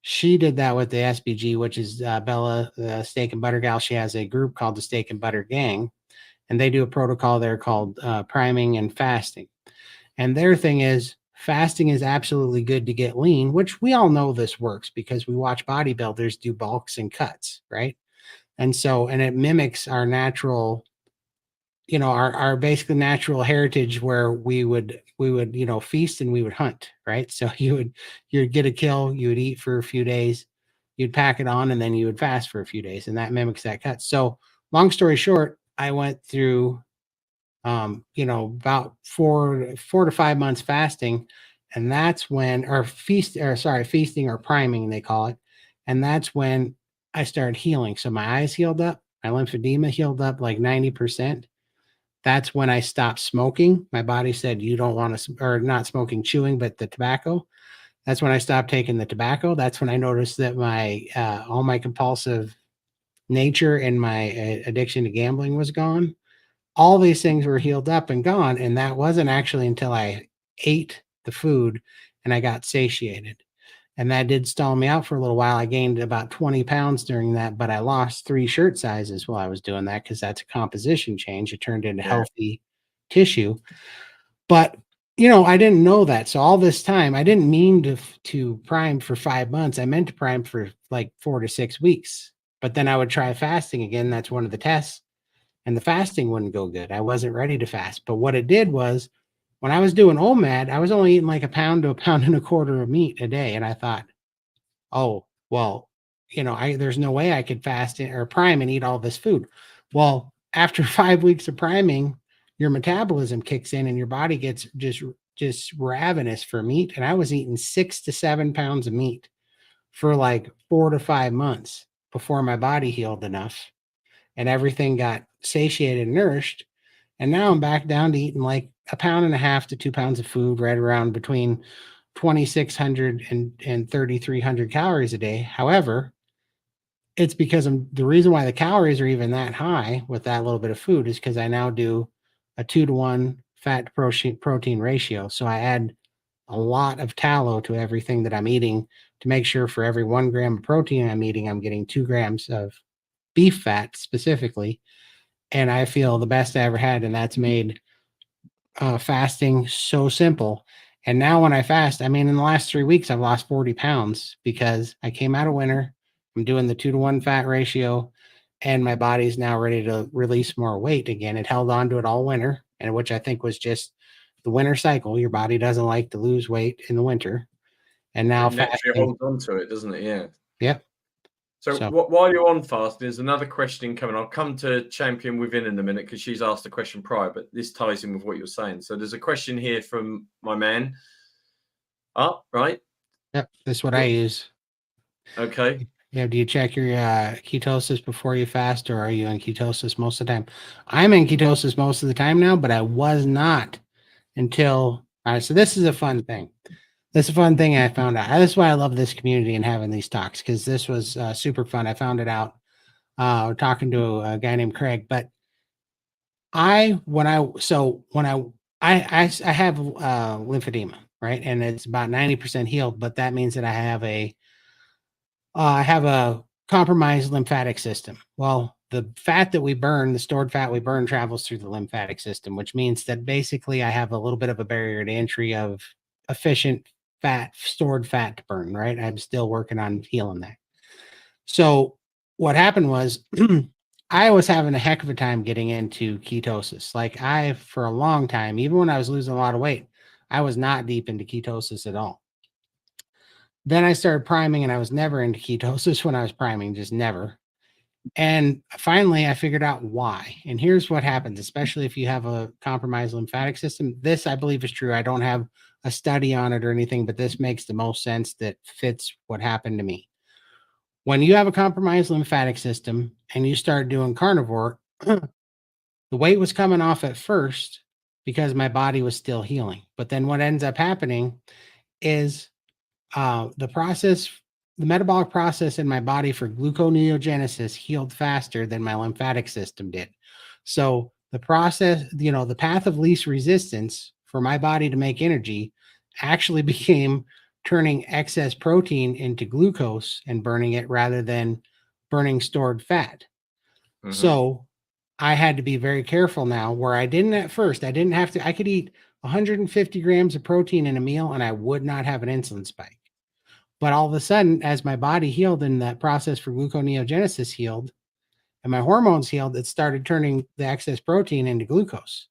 she did that with the SBG, which is Bella, the Steak and Butter gal. She has a group called the Steak and Butter Gang, and they do a protocol there called priming and fasting. And their thing is, fasting is absolutely good to get lean, which we all know this works because we watch bodybuilders do bulks and cuts, right? And so, and it mimics our natural, our basically natural heritage, where we would feast and we would hunt, right? So you'd get a kill, you would eat for a few days, you'd pack it on, and then you would fast for a few days, and that mimics that cut. So long story short, I went through about 4 to 5 months fasting, and that's when, feasting or priming, they call it. And that's when I started healing. So my eyes healed up, my lymphedema healed up like 90%. That's when I stopped smoking. My body said, you don't want to, or not smoking, chewing, but the tobacco. That's when I stopped taking the tobacco. That's when I noticed that my all my compulsive nature and my addiction to gambling was gone. All these things were healed up and gone. And that wasn't actually until I ate the food and I got satiated. And that did stall me out for a little while. I gained about 20 pounds during that, but I lost 3 shirt sizes while I was doing that, because that's a composition change. It turned into healthy tissue. But I didn't know that. So all this time, I didn't mean to prime for 5 months. I meant to prime for like 4 to 6 weeks. But then I would try fasting again. That's one of the tests. And the fasting wouldn't go good. I wasn't ready to fast. But what it did was, when I was doing OMAD, I was only eating like a pound to a pound and a quarter of meat a day. And I thought, oh, well, there's no way I could fast or prime and eat all this food. Well, after 5 weeks of priming, your metabolism kicks in and your body gets just ravenous for meat. And I was eating 6 to 7 pounds of meat for like 4 to 5 months before my body healed enough and everything got satiated and nourished. And now I'm back down to eating like a pound and a half to 2 pounds of food, right around between 2,600 and 3,300 calories a day. However, it's because the reason why the calories are even that high with that little bit of food is because I now do a 2-to-1 fat to protein ratio. So I add a lot of tallow to everything that I'm eating to make sure for every 1 gram of protein I'm eating, I'm getting 2 grams of beef fat specifically. And I feel the best I ever had. And that's made fasting so simple. And now when I fast, I mean, in the last 3 weeks, I've lost 40 pounds because I came out of winter. I'm doing the 2-to-1 fat ratio, and my body's now ready to release more weight again. It held on to it all winter, and which I think was just the winter cycle. Your body doesn't like to lose weight in the winter. And now It naturally fasting. holds on to it, doesn't it? Yeah. Yep. So So while you're on fast, there's another question coming. I'll come to Champion Within in a minute because she's asked a question prior, but this ties in with what you're saying. So there's a question here from my man. Right. Yep, that's what I use. Okay. Yeah, do you check your ketosis before you fast, or are you in ketosis most of the time? I'm in ketosis most of the time now, but I was not until. All right, so this is a fun thing. This is a fun thing I found out. This is why I love this community and having these talks, because this was super fun. I found it out talking to a guy named Craig. But I have lymphedema, right, and it's about 90% healed, but that means that I have a compromised lymphatic system. Well, the fat that we burn, the stored fat we burn, travels through the lymphatic system, which means that basically I have a little bit of a barrier to entry of efficient stored fat to burn, right? I'm still working on healing that. So what happened was I was having a heck of a time getting into ketosis. Like for a long time, even when I was losing a lot of weight, I was not deep into ketosis at all. Then I started priming, and I was never into ketosis when I was priming, just never. And finally, I figured out why. And here's what happens, especially if you have a compromised lymphatic system. This, I believe, is true. I don't have a study on it or anything, but this makes the most sense that fits what happened to me. When you have a compromised lymphatic system and you start doing carnivore, the weight was coming off at first because my body was still healing. But then what ends up happening is the metabolic process in my body for gluconeogenesis healed faster than my lymphatic system did. So the process, the path of least resistance for my body to make energy actually became turning excess protein into glucose and burning it rather than burning stored fat. Mhm. So I had to be very careful now, where I didn't at first. I didn't have to. I could eat 150 grams of protein in a meal and I would not have an insulin spike. But all of a sudden, as my body healed and that process for gluconeogenesis healed and my hormones healed, it started turning the excess protein into glucose.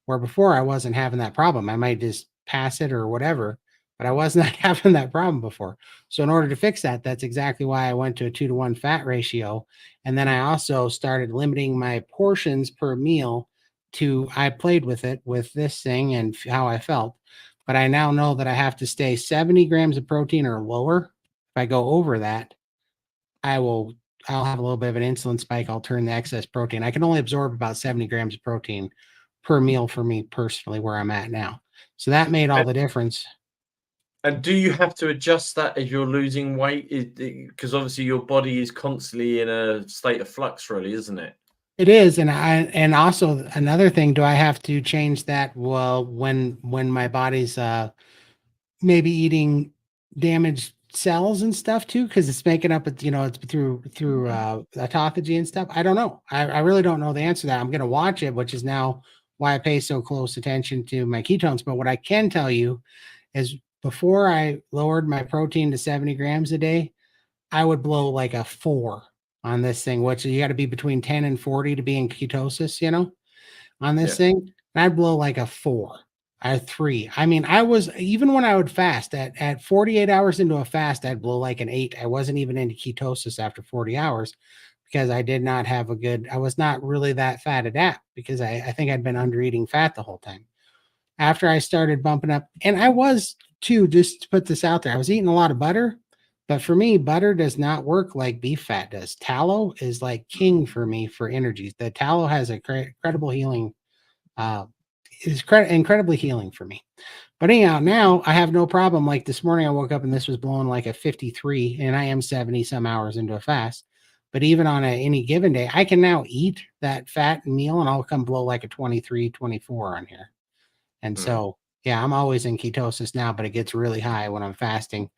Where before I wasn't having that problem. I might just pass it or whatever, but I was not having that problem before. So in order to fix that, that's exactly why I went to a 2-to-1 fat ratio. And then I also started limiting my portions per meal I played with it with this thing and how I felt. But I now know that I have to stay 70 grams of protein or lower. If I go over that, I'll have a little bit of an insulin spike. I'll turn the excess protein. I can only absorb about 70 grams of protein per meal for me personally, where I'm at now. So that made all the difference. And do you have to adjust that as you're losing weight? Because obviously your body is constantly in a state of flux, really, isn't it? It is, and also another thing, do I have to change that? Well, when my body's maybe eating damaged cells and stuff too, because it's making up, it's through autophagy and stuff. I don't know. I really don't know the answer to that. I'm going to watch it, which is now why I pay so close attention to my ketones. But what I can tell you is, before I lowered my protein to 70 grams a day, I would blow like a 4 on this thing, which you got to be between 10 and 40 to be in ketosis, on this thing. And I'd blow like a 4. I 3. I mean, I was, even when I would fast at 48 hours into a fast, I'd blow like an 8. I wasn't even into ketosis after 40 hours because I did not have I was not really that fat adapt, because I think I'd been under eating fat the whole time. After I started bumping up, and I was too, just to put this out there, I was eating a lot of butter, but for me, butter does not work like beef fat does. Tallow is like king for me for energies. The tallow has a credible healing, incredibly healing for me. But anyhow, now I have no problem. Like this morning, I woke up and this was blowing like a 53, and I am 70 some hours into a fast. But even on any given day, I can now eat that fat meal and I'll come blow like a 23, 24 on here. And so, yeah, I'm always in ketosis now, but it gets really high when I'm fasting,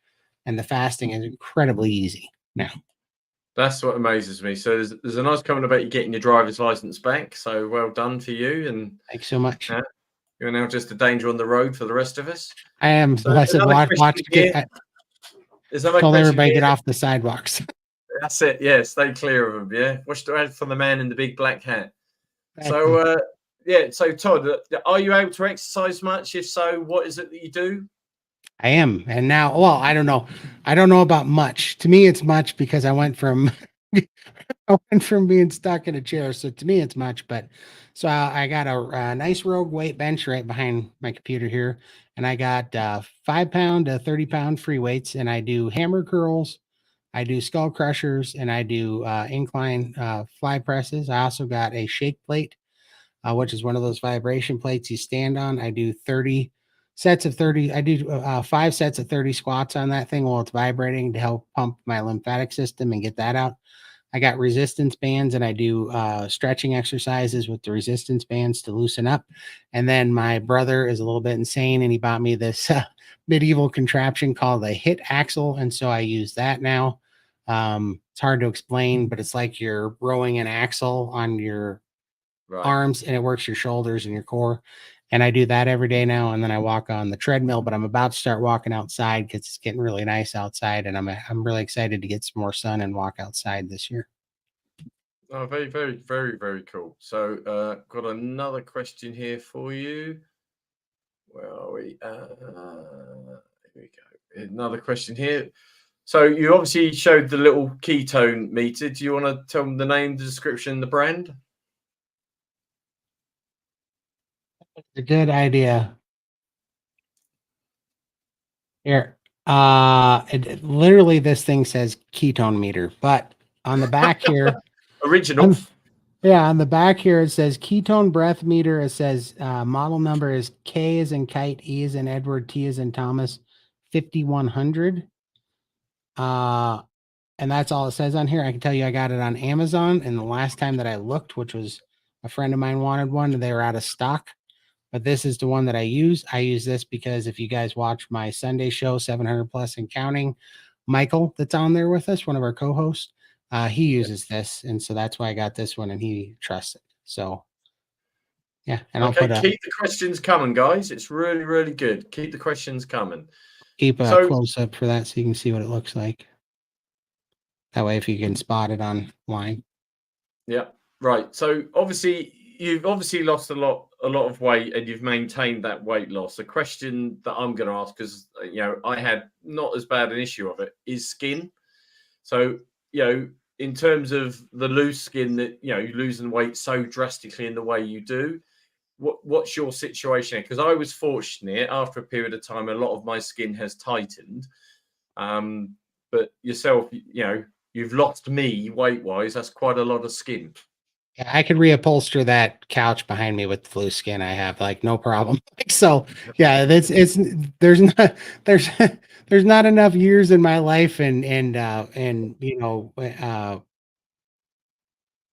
and the fasting is incredibly easy now. That's what amazes me. So there's a nice comment about you getting your driver's license back. So well done to you. And Thanks so much. You're now just a danger on the road for the rest of us. I am. So I said, watch, told everybody get off the sidewalks. That's it. Yeah, stay clear of them. Yeah, watch the out for the man in the big black hat. So yeah. So Todd, are you able to exercise much? If so, what is it that you do? I am. And now, well, I don't know. I don't know about much. To me, it's much because I went from I went from being stuck in a chair. So to me, it's much, but so I got a nice Rogue weight bench right behind my computer here. And I got 5 pound to 30 pound free weights. And I do hammer curls, I do skull crushers, and I do incline fly presses. I also got a shake plate, which is one of those vibration plates you stand on. I do 30 sets of 30. I do 5 sets of 30 squats on that thing while it's vibrating to help pump my lymphatic system and get that out. I got resistance bands and I do stretching exercises with the resistance bands to loosen up. And then my brother is a little bit insane and he bought me this medieval contraption called a hit axle. And so I use that now. It's hard to explain, but it's like you're rowing an axle on your arms and it works your shoulders and your core. And I do that every day now. And then I walk on the treadmill, but I'm about to start walking outside because it's getting really nice outside. And I'm really excited to get some more sun and walk outside this year. Oh, very, very, very, very cool. So, got another question here for you. Where are we? Here we go. Another question here. So, you obviously showed the little ketone meter. Do you want to tell them the name, the description, the brand? A good idea. Here. Literally this thing says ketone meter, but on the back here, Original. on the back here it says ketone breath meter. It says model number is K as in kite, E as in Edward, T as in Thomas, 5100. And that's all it says on here. I can tell you I got it on Amazon, and the last time that I looked, which was a friend of mine wanted one, and they were out of stock. But this is the one that I use. I use this because if you guys watch my Sunday show, 700 plus and counting, Michael, that's on there with us, one of our co-hosts, he uses this, and so that's why I got this one, and he trusts it. So, yeah, and okay, keep the questions coming, guys. It's really, really good. Keep the questions coming. Keep a close up for that so you can see what it looks like. That way, if you can spot it online. Yeah, right. So obviously, you've lost a lot of weight, and you've maintained that weight loss. A question that I'm going to ask, because I had not as bad an issue of it, is skin. So in terms of the loose skin that you're losing weight so drastically in the way you do, what's your situation? Because I was fortunate, after a period of time, a lot of my skin has tightened. But yourself, you've lost me weight-wise. That's quite a lot of skin. Yeah, I could reupholster that couch behind me with the blue skin I have, like no problem. So yeah, there's not enough years in my life and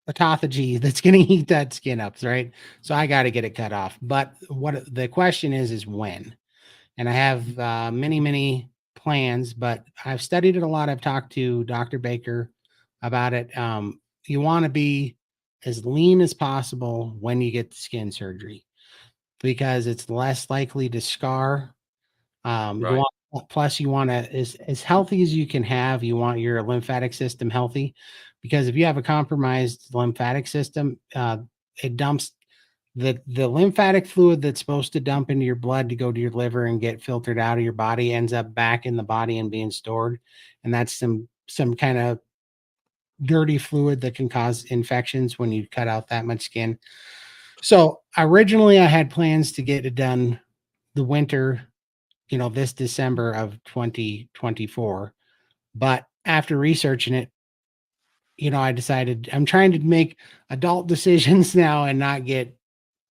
autophagy that's going to eat that skin up, right? So I got to get it cut off. But what the question is when? And I have many plans, but I've studied it a lot. I've talked to Dr. Baker about it. You want to be as lean as possible when you get the skin surgery because it's less likely to scar. Right. Plus, you want to as healthy as you can have. You want your lymphatic system healthy because if you have a compromised lymphatic system, it dumps the lymphatic fluid that's supposed to dump into your blood to go to your liver and get filtered out of your body ends up back in the body and being stored, and that's some kind of dirty fluid that can cause infections when you cut out that much skin. So originally I had plans to get it done the winter, this December of 2024. But after researching it, I decided I'm trying to make adult decisions now and not get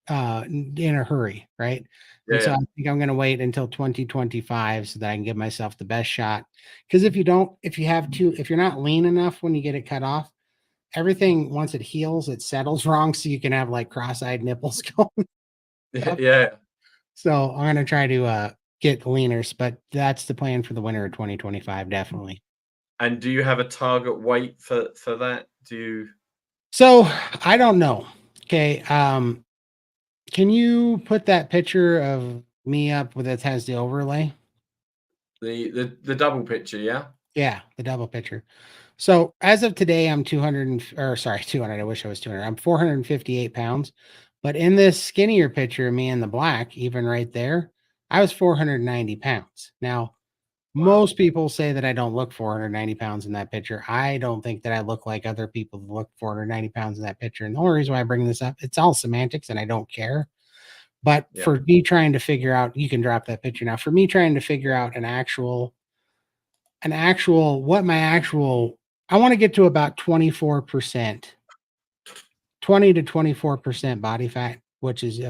in a hurry, right? And so I think I'm going to wait until 2025 so that I can give myself the best shot. Because if you're not lean enough when you get it cut off, everything once it heals, it settles wrong, so you can have like cross-eyed nipples going. Yeah. So I'm going to try to get leaner, but that's the plan for the winter of 2025, definitely. And do you have a target weight for that? So I don't know. Okay. Can you put that picture of me up with that has the overlay? The double picture, yeah? Yeah, the double picture. So as of today, I'm 200 I wish I was 200. I'm 458 pounds. But in this skinnier picture, me in the black, even right there, I was 490 pounds. Now, Most people say that I don't look 490 pounds in that picture. I don't think that I look like other people that look 490 pounds in that picture. And the only reason why I bring this up, it's all semantics and I don't care. But Yeah. for me trying to figure out, you can drop that picture now. For me trying to figure out an actual, what my actual, I want to get to about 24%, 20 to 24% body fat, which is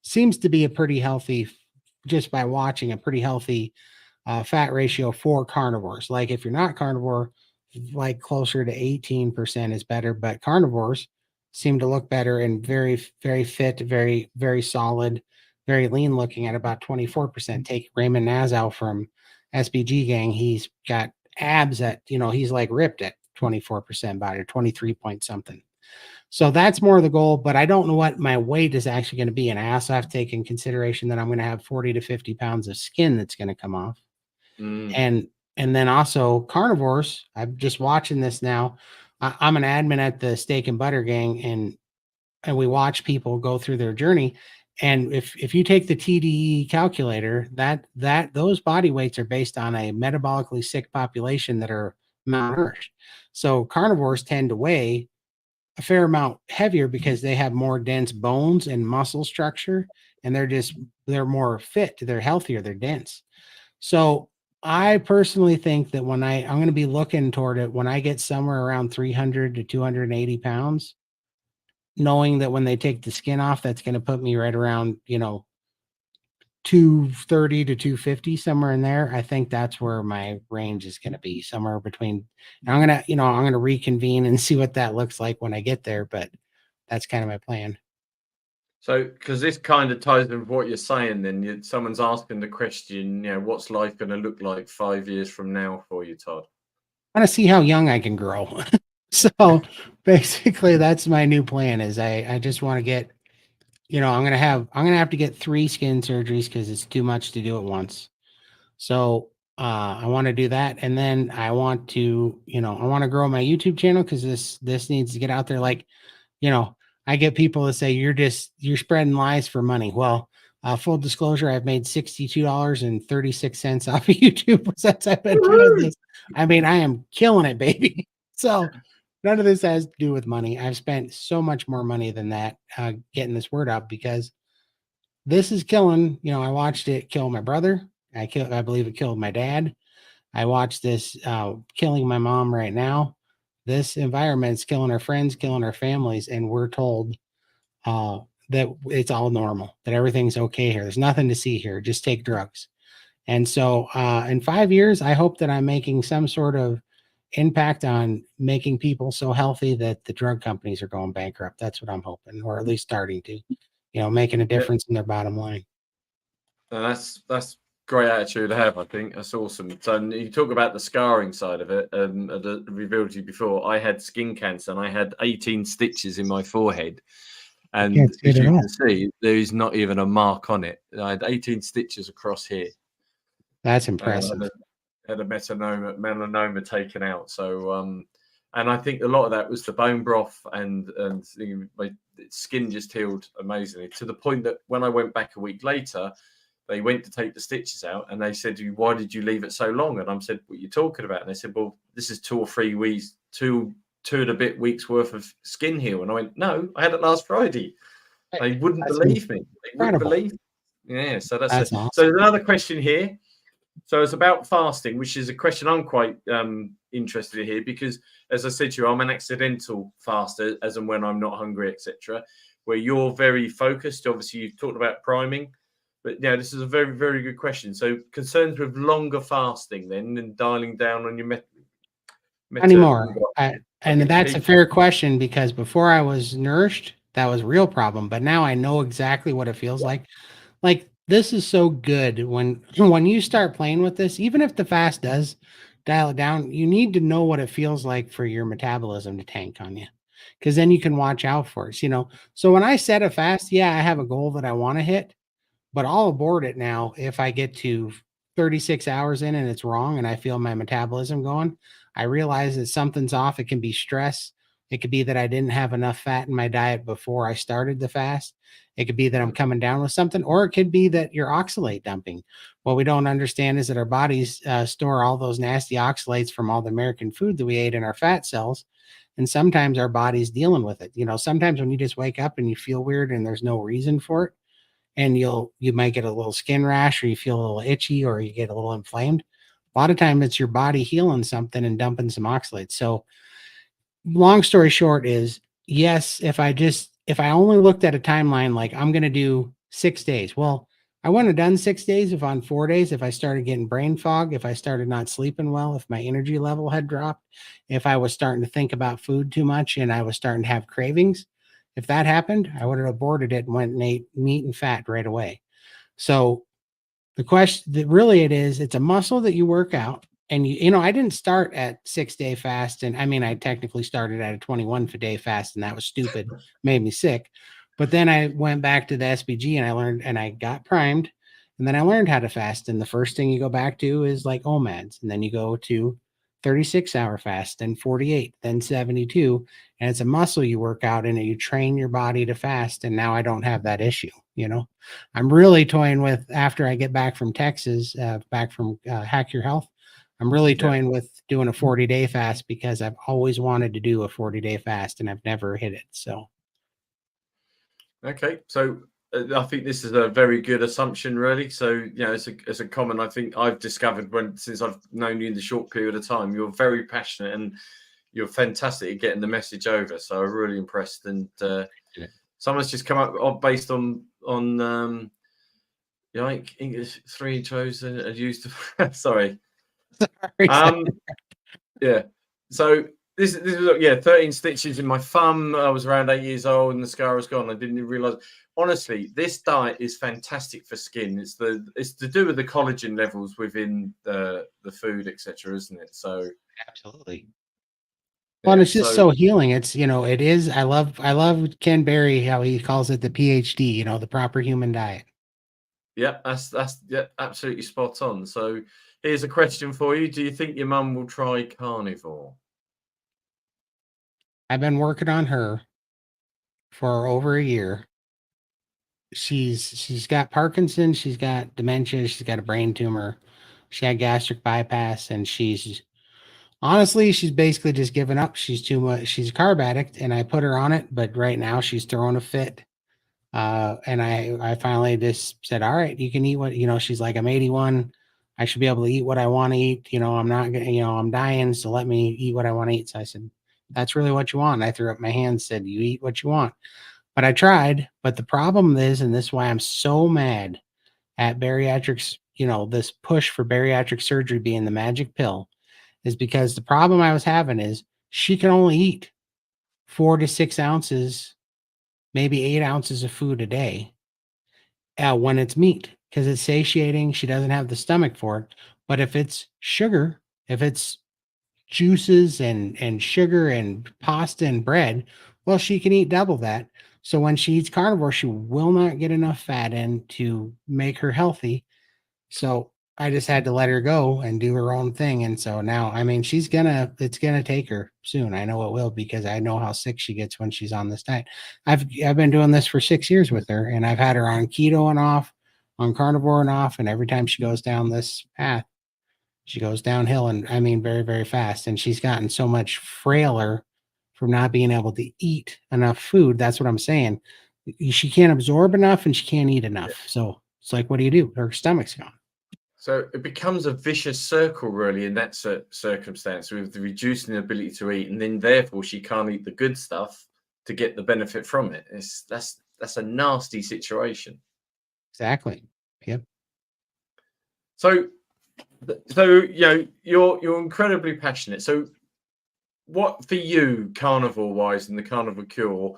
seems to be a pretty healthy, just by watching, a pretty healthy fat ratio for carnivores. Like if you're not carnivore, like closer to 18% is better, but carnivores seem to look better and very, very fit, very, very solid, very lean looking at about 24%. Take Raymond Nazow from SBG gang. He's got abs at, he's like ripped at 24% body, or 23 point something. So that's more of the goal, but I don't know what my weight is actually going to be. And I also have to take in consideration that I'm going to have 40 to 50 pounds of skin that's going to come off. And then also carnivores. I'm just watching this now. I'm an admin at the Steak and Butter gang, and we watch people go through their journey. And if you take the TDE calculator, that those body weights are based on a metabolically sick population that are malnourished. So carnivores tend to weigh a fair amount heavier because they have more dense bones and muscle structure, and they're more fit, they're healthier, they're dense. So I personally think that when I'm going to be looking toward it, when I get somewhere around 300 to 280 pounds, knowing that when they take the skin off, that's going to put me right around, 230 to 250, somewhere in there. I think that's where my range is going to be, somewhere between. I'm going to reconvene and see what that looks like when I get there, but that's kind of my plan. So, because this kind of ties with what you're saying, then someone's asking the question, what's life going to look like 5 years from now for you, Todd? I want to see how young I can grow. So basically that's my new plan is I just want to get, I'm going to have to get 3 skin surgeries because it's too much to do at once. So I want to do that. And then I want to, I want to grow my YouTube channel because this needs to get out there. Like, I get people that say you're spreading lies for money. Well, full disclosure, I've made $62.36 off of YouTube since I've been doing this. I mean, I am killing it, baby. So none of this has to do with money. I've spent so much more money than that getting this word out because this is killing. I watched it kill my brother. I believe it killed my dad. I watched this killing my mom right now. This environment's killing our friends, killing our families, and we're told that it's all normal, that everything's okay here. There's nothing to see here. Just take drugs. And so in 5 years, I hope that I'm making some sort of impact on making people so healthy that the drug companies are going bankrupt. That's what I'm hoping, or at least starting to, making a difference in their bottom line. And that's great attitude to have. I think that's awesome. So you talk about the scarring side of it. I revealed to you before, I had skin cancer and I had 18 stitches in my forehead. And as you can see, there is not even a mark on it. I had 18 stitches across here. That's impressive. Had a melanoma taken out. So, and I think a lot of that was the bone broth and my skin just healed amazingly, to the point that when I went back a week later, they went to take the stitches out and they said, why did you leave it so long? And I said, what are you talking about? And they said, well, this is 2 or 3 weeks, two and a bit weeks worth of skin heal. And I went, no, I had it last Friday. They wouldn't believe me. They wouldn't believe me. Yeah, so that's awesome. So there's another question here. So it's about fasting, which is a question I'm quite interested in here because, as I said to you, I'm an accidental faster, as and when I'm not hungry, etc. Where you're very focused. Obviously, you've talked about priming, but this is a very, very good question. So concerns with longer fasting then and dialing down on your anymore. And that's a fair question because before I was nourished, that was a real problem. But now I know exactly what it feels like. Like this is so good when you start playing with this, even if the fast does dial it down, you need to know what it feels like for your metabolism to tank on you. Because then you can watch out for it. So when I set a fast, I have a goal that I want to hit, but I'll abort it now if I get to 36 hours in and it's wrong and I feel my metabolism going. I realize that something's off. It can be stress It could be that I didn't have enough fat in my diet before I started the fast. It could be that I'm coming down with something, or it could be that you're oxalate dumping. What we don't understand is that our bodies store all those nasty oxalates from all the American food that we ate in our fat cells. And sometimes our body's dealing with it. Sometimes when you just wake up and you feel weird and there's no reason for it, and you might get a little skin rash, or you feel a little itchy, or you get a little inflamed. A lot of time it's your body healing something and dumping some oxalates. So long story short is, yes, if I only looked at a timeline, like I'm going to do 6 days. Well, I wouldn't have done 6 days if on 4 days, if I started getting brain fog, if I started not sleeping well, if my energy level had dropped, if I was starting to think about food too much and I was starting to have cravings. If that happened, I would have aborted it and went and ate meat and fat right away. So the question that really it's a muscle that you work out. And I didn't start at 6 day fast. And I mean, I technically started at a 21 day fast, and that was stupid, made me sick. But then I went back to the SBG and I learned, and I got primed, and then I learned how to fast. And the first thing you go back to is like OMADs. And then you go to 36-hour fast, then 48, then 72. And it's a muscle you work out, and you train your body to fast. And now I don't have that issue. I'm really toying with, after I get back from Texas, back from Hack Your Health, I'm really toying with doing a 40-day fast, because I've always wanted to do a 40-day fast and I've never hit it. So. Okay. So I think this is a very good assumption, really. So, it's a common, I think I've discovered since I've known you in the short period of time, you're very passionate and you're fantastic at getting the message over. So I'm really impressed. And someone's just come up based on English 3 intros and used to, sorry. Yeah. So this is 13 stitches in my thumb. I was around 8 years old and the scar was gone. I didn't even realize. Honestly, this diet is fantastic for skin. It's to do with the collagen levels within the food, etc., isn't it? So absolutely. Well, it's just so healing. It's it is. I love Ken Berry, how he calls it the PhD. The proper human diet. Yeah, that's absolutely spot on. So here's a question for you: do you think your mum will try carnivore? I've been working on her for over a year. She's got Parkinson's, she's got dementia, she's got a brain tumor, she had gastric bypass, and she's basically just given up. She's too much. She's a carb addict, and I put her on it, but right now she's throwing a fit. And I finally just said, all right, you can eat what, she's like, I'm 81. I should be able to eat what I want to eat. I'm not gonna, I'm dying. So let me eat what I want to eat. So I said, that's really what you want. I threw up my hands, said, you eat what you want. But I tried. But the problem is, and this is why I'm so mad at bariatrics, this push for bariatric surgery being the magic pill, is because the problem I was having is she can only eat 4 to 6 ounces, maybe 8 ounces of food a day when it's meat, because it's satiating. She doesn't have the stomach for it. But if it's sugar, if it's juices and sugar and pasta and bread, well, she can eat double that. So when she eats carnivore, she will not get enough fat in to make her healthy. So I just had to let her go and do her own thing. And so now, I mean, it's gonna take her soon. I know it will, because I know how sick she gets when she's on this diet. I've been doing this for 6 years with her, and I've had her on keto and off, on carnivore and off. And every time she goes down this path, she goes downhill, and I mean, very, very fast. And she's gotten so much frailer from not being able to eat enough food. That's what I'm saying. She can't absorb enough and she can't eat enough. So it's like, what do you do? Her stomach's gone. So it becomes a vicious circle, really, in that circumstance, with the reducing the ability to eat, and then therefore she can't eat the good stuff to get the benefit from it. That's a nasty situation. Exactly. Yep. So you're incredibly passionate. So what for you, carnivore wise, and the carnivore cure,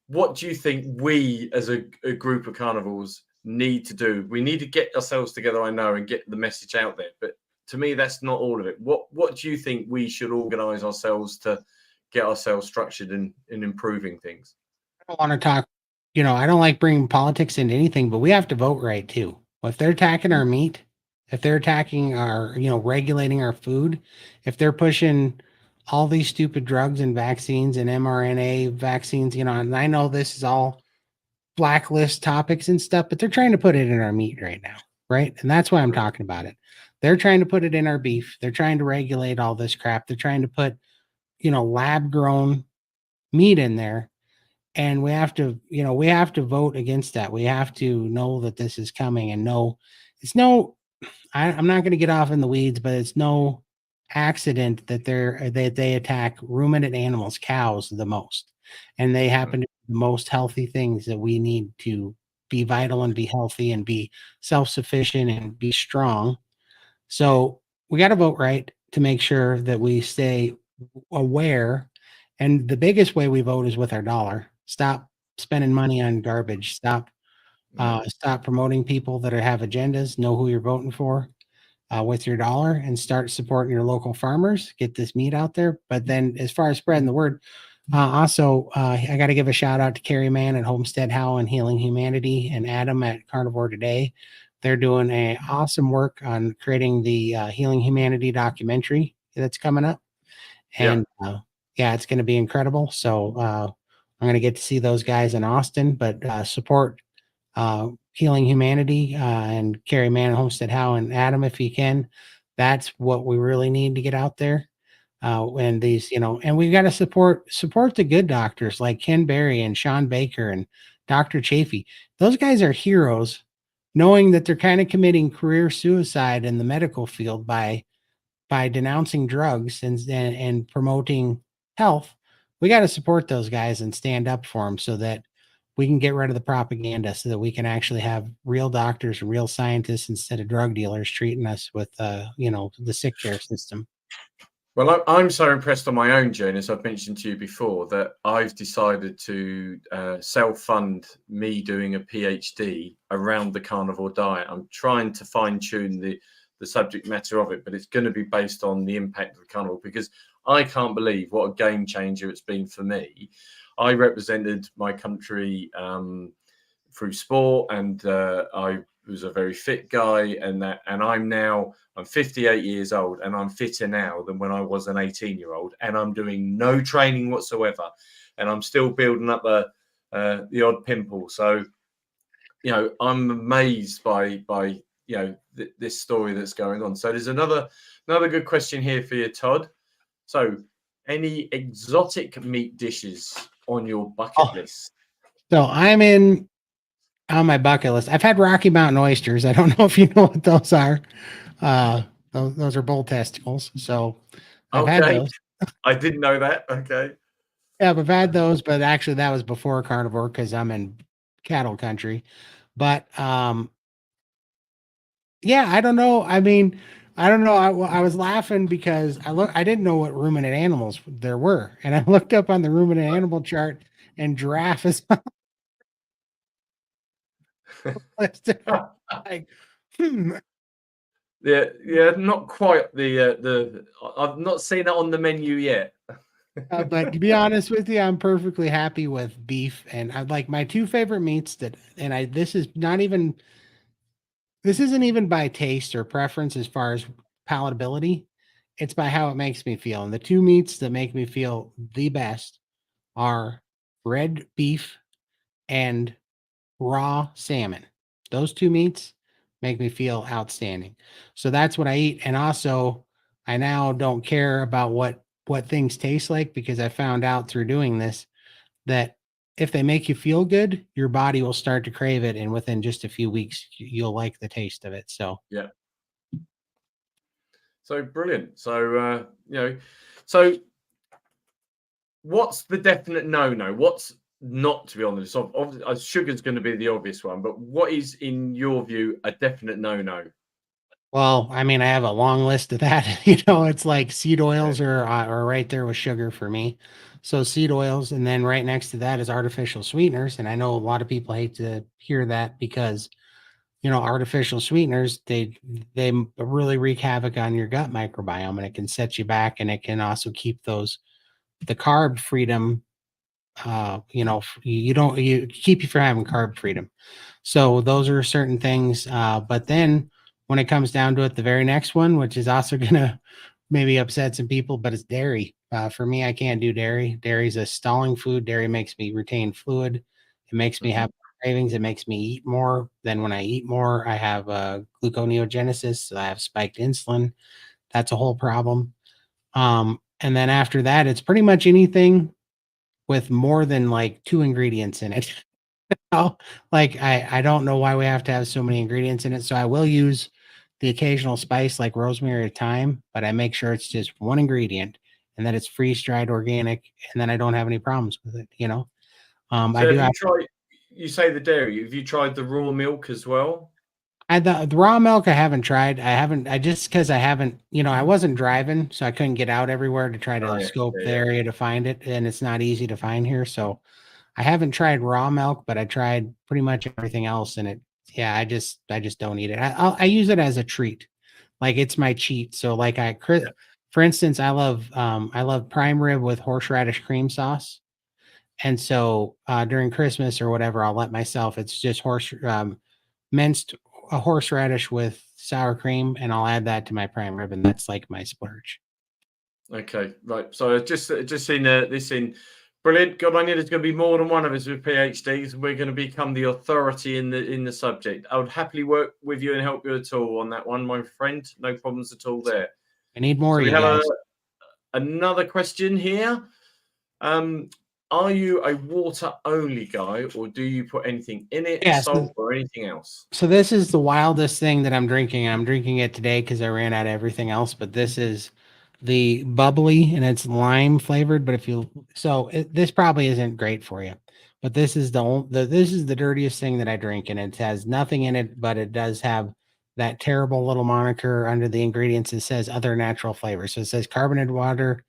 what do you think we as a group of carnivores need to do? We need to get ourselves together, I know, and get the message out there, but to me that's not all of it. What do you think we should organize ourselves to get ourselves structured in improving things? I don't want to talk, I don't like bringing politics into anything, but we have to vote right too. If they're attacking our meat, if they're attacking our, regulating our food, if they're pushing all these stupid drugs and vaccines and mRNA vaccines, and I know this is all blacklist topics and stuff, but they're trying to put it in our meat right now, right? And that's why I'm talking about it. They're trying to put it in our beef. They're trying to regulate all this crap. They're trying to put, lab grown meat in there. And we have to vote against that. We have to know that this is coming and know it's no, I'm not going to get off in the weeds, but it's no accident that they attack ruminant animals, cows, the most, and they happen to be the most healthy things that we need to be vital and be healthy and be self-sufficient and be strong. So we got to vote right to make sure that we stay aware. And the biggest way we vote is with our dollar. Stop spending money on garbage. Stop promoting people that have agendas. Know who you're voting for with your dollar, and start supporting your local farmers. Get this meat out there. But then, as far as spreading the word, I got to give a shout out to Carrie Mann at Homestead How and Healing Humanity, and Adam at Carnivore Today. They're doing a awesome work on creating the Healing Humanity documentary that's coming up, and yeah, it's going to be incredible. So I'm going to get to see those guys in Austin, but support Healing Humanity and Carrie Mann, Homestead How, and Adam if you can. That's what we really need to get out there. And these, and we've got to support the good doctors like Ken Berry and Sean Baker and Dr. Chafee. Those guys are heroes, knowing that they're kind of committing career suicide in the medical field by denouncing drugs and promoting health. We got to support those guys and stand up for them so that we can get rid of the propaganda, so that we can actually have real doctors and real scientists instead of drug dealers treating us with, the sick care system. Well, I'm so impressed on my own journey, as I've mentioned to you before, that I've decided to self-fund me doing a PhD around the carnivore diet. I'm trying to fine-tune the subject matter of it, but it's going to be based on the impact of the carnivore, because I can't believe what a game changer it's been for me. I represented my country through sport, and I was a very fit guy, and I'm 58 years old, and I'm fitter now than when I was an 18-year-old, and I'm doing no training whatsoever, and I'm still building up the odd pimple. So, I'm amazed by this story that's going on. So there's another good question here for you, Todd. So, any exotic meat dishes on your bucket list? So I'm on my bucket list. I've had Rocky Mountain oysters. I don't know if you know what those are. Those are bull testicles. So I've had those. I didn't know that. Okay. Yeah, I've had those, but actually that was before carnivore because I'm in cattle country. But yeah, I don't know. I mean, I don't know. I was laughing because I didn't know what ruminant animals there were, and I looked up on the ruminant animal chart, and giraffe is listed. Like, Yeah, not quite the. I've not seen it on the menu yet. But to be honest with you, I'm perfectly happy with beef, and I like my two favorite meats this isn't even by taste or preference as far as palatability. It's by how it makes me feel. And the two meats that make me feel the best are red beef and raw salmon. Those two meats make me feel outstanding. So that's what I eat. And also, I now don't care about what things taste like, because I found out through doing this that if they make you feel good, your body will start to crave it, and within just a few weeks you'll like the taste of it. So yeah. So brilliant. So so what's the definite no? What's not to be on the list? Obviously, sugar's going to be the obvious one, but what is, in your view, a definite no? well, I mean, I have a long list of that. It's like seed oils are right there with sugar for me. So seed oils, and then right next to that is artificial sweeteners. And I know a lot of people hate to hear that because, artificial sweeteners, they really wreak havoc on your gut microbiome, and it can set you back, and it can also keep the carb freedom. You keep you from having carb freedom. So those are certain things. But then when it comes down to it, the very next one, which is also gonna maybe upset some people, but it's dairy. For me, I can't do dairy. Dairy's a stalling food. Dairy makes me retain fluid. It makes me have cravings. It makes me eat more. Then when I eat more, I have gluconeogenesis. So I have spiked insulin. That's a whole problem. And then after that, it's pretty much anything with more than like 2 ingredients in it. Oh, like I don't know why we have to have so many ingredients in it. So I will use the occasional spice like rosemary or thyme, but I make sure it's just one ingredient and that it's freeze dried organic, and then I don't have any problems with it, you know. I So do have you have tried? You say the dairy. Have you tried the raw milk as well? the raw milk I haven't tried. I haven't I just because I haven't, you know, I wasn't driving, so I couldn't get out everywhere to try Oh, to yeah, scope yeah, the yeah. area to find it, and it's not easy to find here. So I haven't tried raw milk, but I tried pretty much everything else, and yeah, I just don't eat it. I use it as a treat, like it's my cheat. So like for instance, I love prime rib with horseradish cream sauce, and so during Christmas or whatever, I'll let myself. It's just minced a horseradish with sour cream, and I'll add that to my prime rib, and that's like my splurge. Okay, right. So I just seen this in brilliant. God, I knew there's going to be more than one of us with PhDs. We're going to become the authority in the subject. I would happily work with you and help you at all on that one, my friend. No problems at all there. I need more So of we you have guys. another question here. Are you a water only guy, or do you put anything in it, Yeah. salt or anything else? So this is the wildest thing that I'm drinking. I'm drinking it today because I ran out of everything else. But this is the bubbly, and it's lime flavored. But this probably isn't great for you. But this is this is the dirtiest thing that I drink, and it has nothing in it, but it does have that terrible little moniker under the ingredients. It says other natural flavors. So it says carbonated water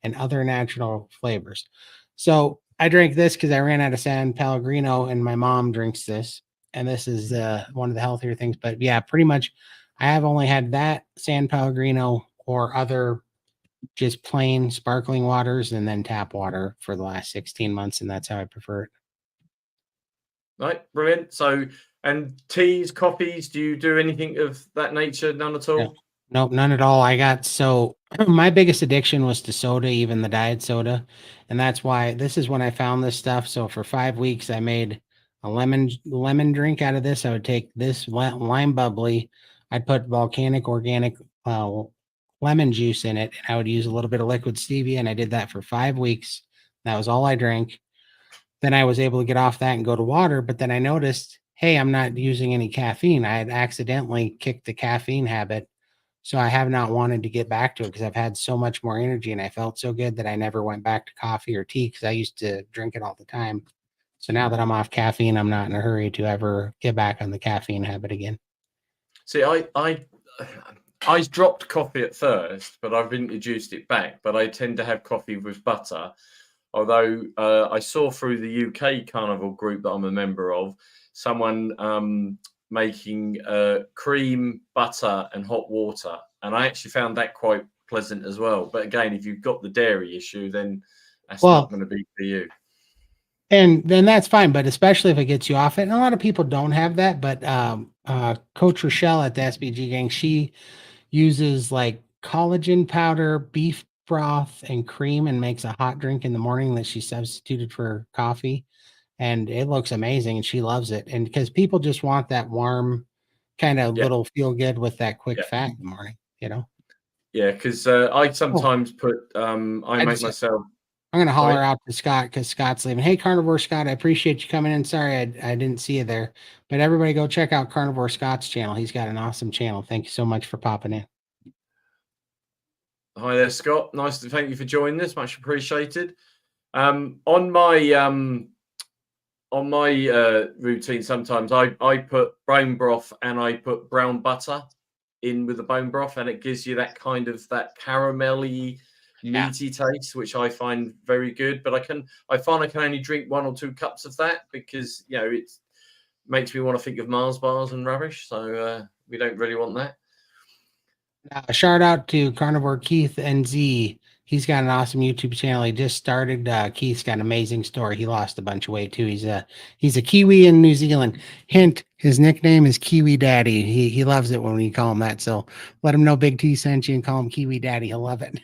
and other natural flavors. So I drank this because I ran out of San Pellegrino, and my mom drinks this, and this is one of the healthier things. But yeah, pretty much, I have only had that San Pellegrino or other just plain sparkling waters, and then tap water for the last 16 months, and that's how I prefer it. Right, brilliant. So, and teas, coffees, do you do anything of that nature? None at Yeah. all? Nope, none at all. My biggest addiction was to soda, even the diet soda. And that's why this is when I found this stuff. So for 5 weeks, I made a lemon drink out of this. I would take this lime bubbly. I'd put volcanic organic uh, lemon juice in it. And I would use a little bit of liquid stevia. And I did that for 5 weeks. That was all I drank. Then I was able to get off that and go to water. But then I noticed, hey, I'm not using any caffeine. I had accidentally kicked the caffeine habit, so I have not wanted to get back to it because I've had so much more energy and I felt so good that I never went back to coffee or tea because I used to drink it all the time. So now that I'm off caffeine, I'm not in a hurry to ever get back on the caffeine habit again. See, I dropped coffee at first, but I've introduced it back. But I tend to have coffee with butter. Although I saw through the UK Carnivore group that I'm a member of, someone making cream, butter, and hot water, and I actually found that quite pleasant as well. But again, if you've got the dairy issue, then that's not going to be for you. And then that's fine, but especially if it gets you off it. And a lot of people don't have that, but Coach Rochelle at the SBG gang, she uses like collagen powder, beef broth, and cream, and makes a hot drink in the morning that she substituted for coffee. And it looks amazing, and she loves it. And because people just want that warm kind of little feel good with that quick fat in the morning, you know? Yeah, because I sometimes put I make myself. I'm gonna holler out to Scott because Scott's leaving. Hey, Carnivore Scott, I appreciate you coming in. Sorry, I didn't see you there, but everybody go check out Carnivore Scott's channel. He's got an awesome channel. Thank you so much for popping in. Hi there, Scott. Nice to thank you for joining us. Much appreciated. On my routine, sometimes I put bone broth and I put brown butter in with the bone broth, and it gives you that kind of that caramelly, meaty taste, which I find very good. But I find I can only drink 1 or 2 cups of that because it makes me want to think of Mars bars and rubbish. So we don't really want that. Shout out to Carnivore Keith NZ. He's got an awesome YouTube channel. He just started. Keith's got an amazing story. He lost a bunch of weight too. He's a Kiwi in New Zealand. Hint: his nickname is Kiwi Daddy. He loves it when we call him that. So let him know Big T sent you and call him Kiwi Daddy. He'll love it.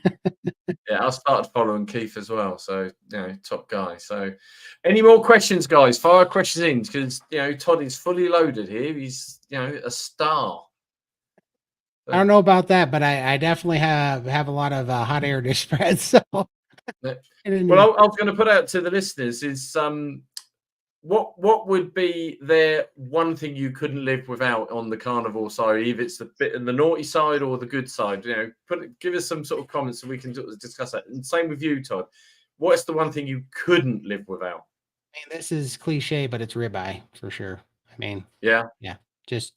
Yeah, I started following Keith as well. So, top guy. So, any more questions, guys? Fire questions in because, Todd is fully loaded here. He's, a star. I don't know about that, but I definitely have a lot of hot air dish spreads. So, well, I was going to put out to the listeners is what would be their one thing you couldn't live without on the carnivore side? Either it's the bit in the naughty side or the good side. Give us some sort of comments so we can discuss that. And same with you, Todd. What's the one thing you couldn't live without? I mean, this is cliche, but it's ribeye for sure. I mean, yeah. Just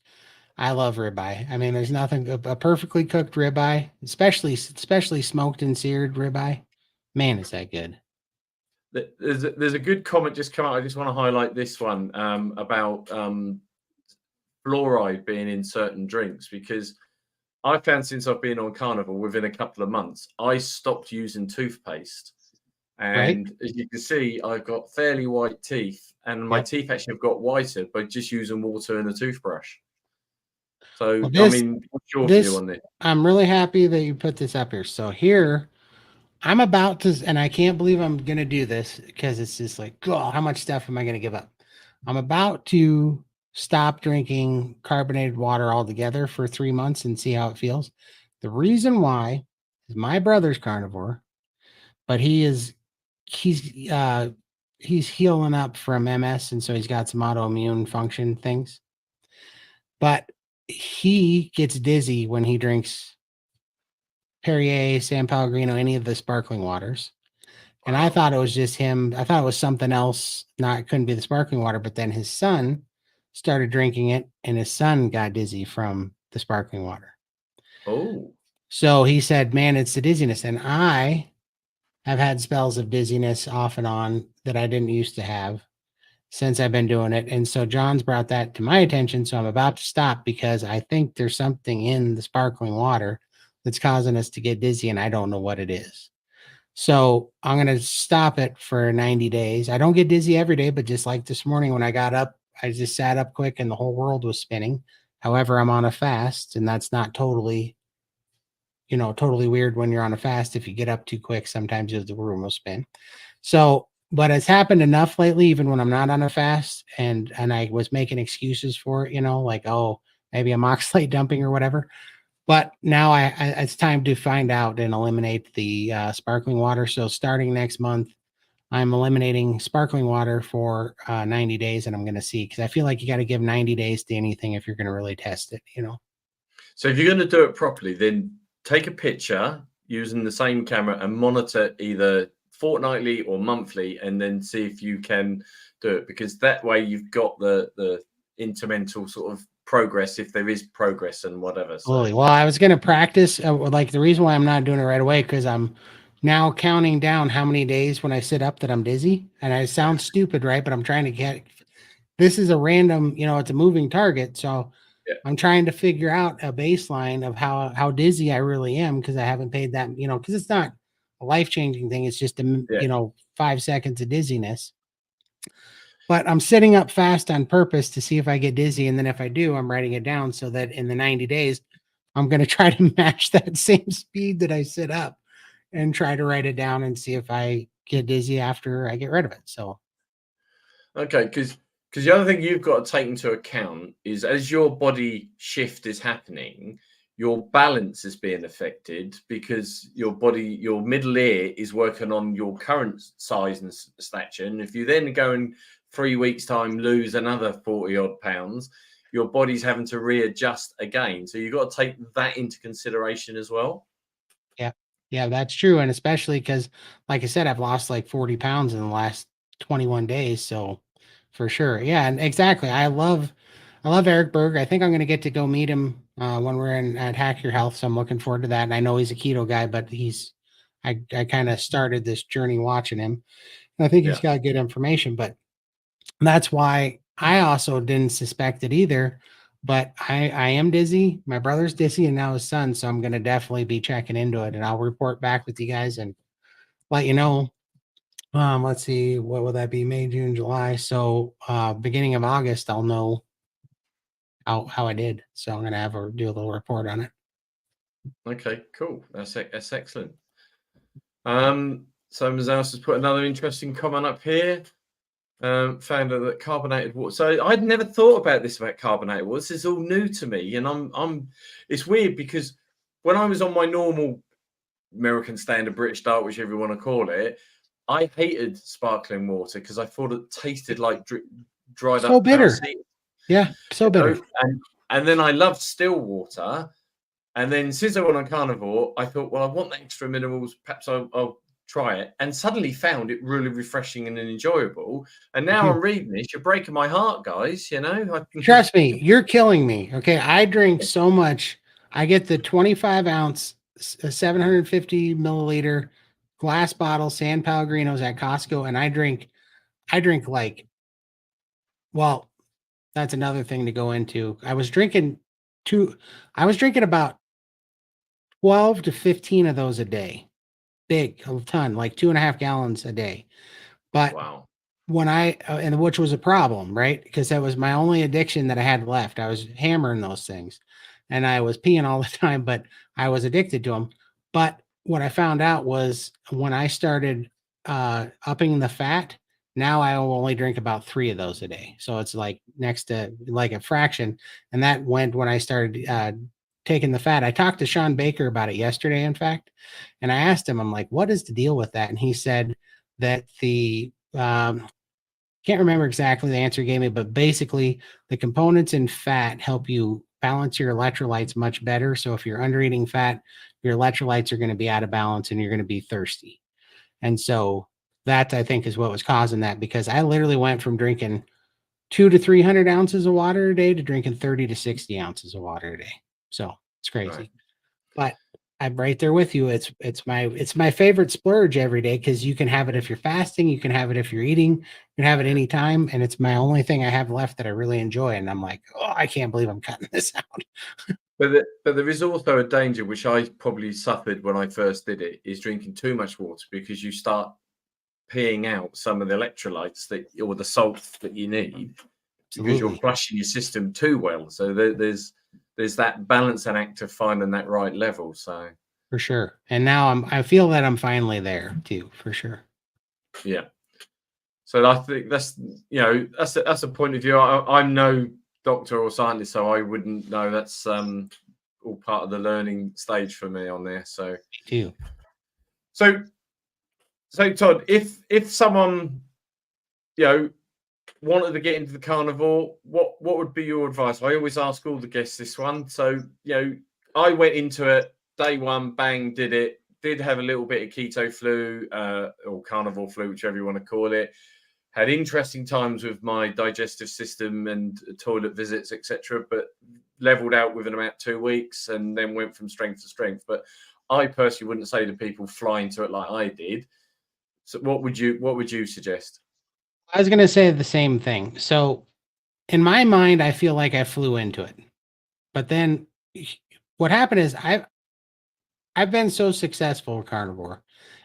I love ribeye. I mean, there's nothing a perfectly cooked ribeye, especially smoked and seared ribeye. Man, is that good. There's a good comment just come out. I just want to highlight this one about fluoride being in certain drinks because I found since I've been on Carnivore within a couple of months, I stopped using toothpaste. And as you can see, I've got fairly white teeth and my teeth actually have got whiter by just using water and a toothbrush. So, what's your view on this? I'm really happy that you put this up here. So here, I'm about to, and I can't believe I'm going to do this because it's just like, oh, how much stuff am I going to give up? I'm about to stop drinking carbonated water altogether for 3 months and see how it feels. The reason why is my brother's carnivore, but he's healing up from MS, and so he's got some autoimmune function things. But he gets dizzy when he drinks Perrier, San Pellegrino, any of the sparkling waters. And I thought it was just him. I thought it was something else. It couldn't be the sparkling water. But then his son started drinking it, and his son got dizzy from the sparkling water. Oh. So he said, man, it's the dizziness. And I have had spells of dizziness off and on that I didn't used to have since I've been doing it. And so John's brought that to my attention. So I'm about to stop because I think there's something in the sparkling water that's causing us to get dizzy, and I don't know what it is. So I'm going to stop it for 90 days. I don't get dizzy every day, but just like this morning when I got up, I just sat up quick and the whole world was spinning. However, I'm on a fast, and that's not totally weird when you're on a fast. If you get up too quick, sometimes the room will spin. So, but it's happened enough lately, even when I'm not on a fast, and I was making excuses for it, like, oh, maybe I'm oxalate dumping or whatever. But now it's time to find out and eliminate the sparkling water. So starting next month, I'm eliminating sparkling water for 90 days, and I'm going to see, because I feel like you got to give 90 days to anything if you're going to really test it, So if you're going to do it properly, then take a picture using the same camera and monitor either fortnightly or monthly, and then see if you can do it, because that way you've got the intermental sort of progress, if there is progress and whatever. So. Well, I was going to practice. Like the reason why I'm not doing it right away, because I'm now counting down how many days when I sit up that I'm dizzy. And I sound stupid, right? But I'm trying to get, this is a random, it's a moving target. So I'm trying to figure out a baseline of how dizzy I really am, because I haven't paid that, because it's not a life-changing thing. It's just, 5 seconds of dizziness. But I'm sitting up fast on purpose to see if I get dizzy. And then if I do, I'm writing it down so that in the 90 days, I'm going to try to match that same speed that I sit up and try to write it down and see if I get dizzy after I get rid of it. So, okay, because the other thing you've got to take into account is, as your body shift is happening, your balance is being affected, because your middle ear is working on your current size and stature. And if you then go and 3 weeks time lose another 40 odd pounds, your body's having to readjust again. So you've got to take that into consideration as well. Yeah, that's true. And especially because, like I said, I've lost like 40 pounds in the last 21 days. So for sure. Yeah. And exactly. I love Eric Berg. I think I'm going to get to go meet him when we're at Hack Your Health. So I'm looking forward to that. And I know he's a keto guy, but I kind of started this journey watching him. And I think he's got good information, but that's why I also didn't suspect it either. but I am dizzy. My brother's dizzy, and now his son. So I'm going to definitely be checking into it, and I'll report back with you guys and let you know. Let's see, what will that be? May, June, July. So beginning of August, I'll know how I did. So I'm going to do a little report on it. Okay, cool. That's excellent. Someone else has put another interesting comment up here. Found that carbonated water. So I'd never thought about this about carbonated water. This is all new to me, and it's weird because when I was on my normal American standard British diet, whichever you want to call it, I hated sparkling water because I thought it tasted like dried So up bitter. paracetamol. Yeah, so bitter. And then I loved still water. And then since I went on carnivore, I thought, well, I want the extra minerals. Perhaps I'll try it. And suddenly found it really refreshing and enjoyable. And now I'm reading this. You're breaking my heart, guys. Trust me, you're killing me. Okay, I drink so much. I get the 25 ounce, 750 milliliter glass bottle San Pellegrinos at Costco, and I drink like, well, that's another thing to go into. I was drinking about 12 to 15 of those a day. Big, a ton, like 2.5 gallons a day. But wow. when and which was a problem, right? Because that was my only addiction that I had left. I was hammering those things and I was peeing all the time, but I was addicted to them. But what I found out was when I started upping the fat, now I will only drink about 3 of those a day. So it's like next to like a fraction. And that went when I started taking the fat. I talked to Sean Baker about it yesterday, in fact, and I asked him, I'm like, what is the deal with that? And he said that can't remember exactly the answer he gave me, but basically the components in fat help you balance your electrolytes much better. So if you're under eating fat, your electrolytes are going to be out of balance and you're going to be thirsty. And so that, I think, is what was causing that, because I literally went from drinking 200 to 300 ounces of water a day to drinking 30 to 60 ounces of water a day. So it's crazy. Right. But I'm right there with you. It's my favorite splurge every day, because you can have it if you're fasting, you can have it if you're eating, you can have it anytime, and it's my only thing I have left that I really enjoy. And I'm like, oh, I can't believe I'm cutting this out. But there is also a danger, which I probably suffered when I first did it, is drinking too much water, because you start peeing out some of the electrolytes or the salts that you need, because you're flushing your system too well. So there's that balancing act of finding that right level. So for sure. And now I feel that I'm finally there too, for sure. Yeah. So I think that's a point of view. I'm no doctor or scientist, so I wouldn't know. That's all part of the learning stage for me on there. So me too. So Todd, if someone wanted to get into the carnivore, what would be your advice? I always ask all the guests this one. So I went into it day one, bang, did it. Did have a little bit of keto flu or carnivore flu, whichever you want to call it. Had interesting times with my digestive system and toilet visits, etc., but leveled out within about 2 weeks and then went from strength to strength. But I personally wouldn't say to people fly into it like I did. So what would you suggest? I was going to say the same thing. So in my mind, I feel like I flew into it. But then what happened is I've been so successful with carnivore.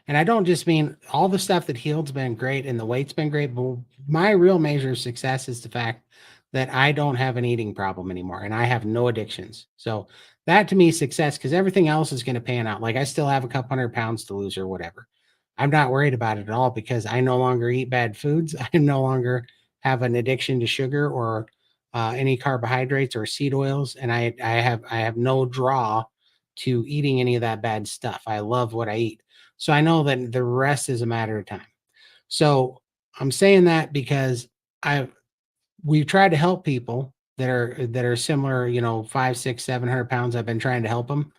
And I don't just mean all the stuff that healed's been great and the weight's been great, but my real measure of success is the fact that I don't have an eating problem anymore and I have no addictions. So that to me is success, because everything else is going to pan out. Like I still have a couple 100 pounds to lose or whatever. I'm not worried about it at all, because I no longer eat bad foods. I no longer have an addiction to sugar or any carbohydrates or seed oils. And I have no draw to eating any of that bad stuff. I love what I eat. So I know that the rest is a matter of time. So I'm saying that because we've tried to help people that are similar, 5, 6, 700 pounds. I've been trying to help them,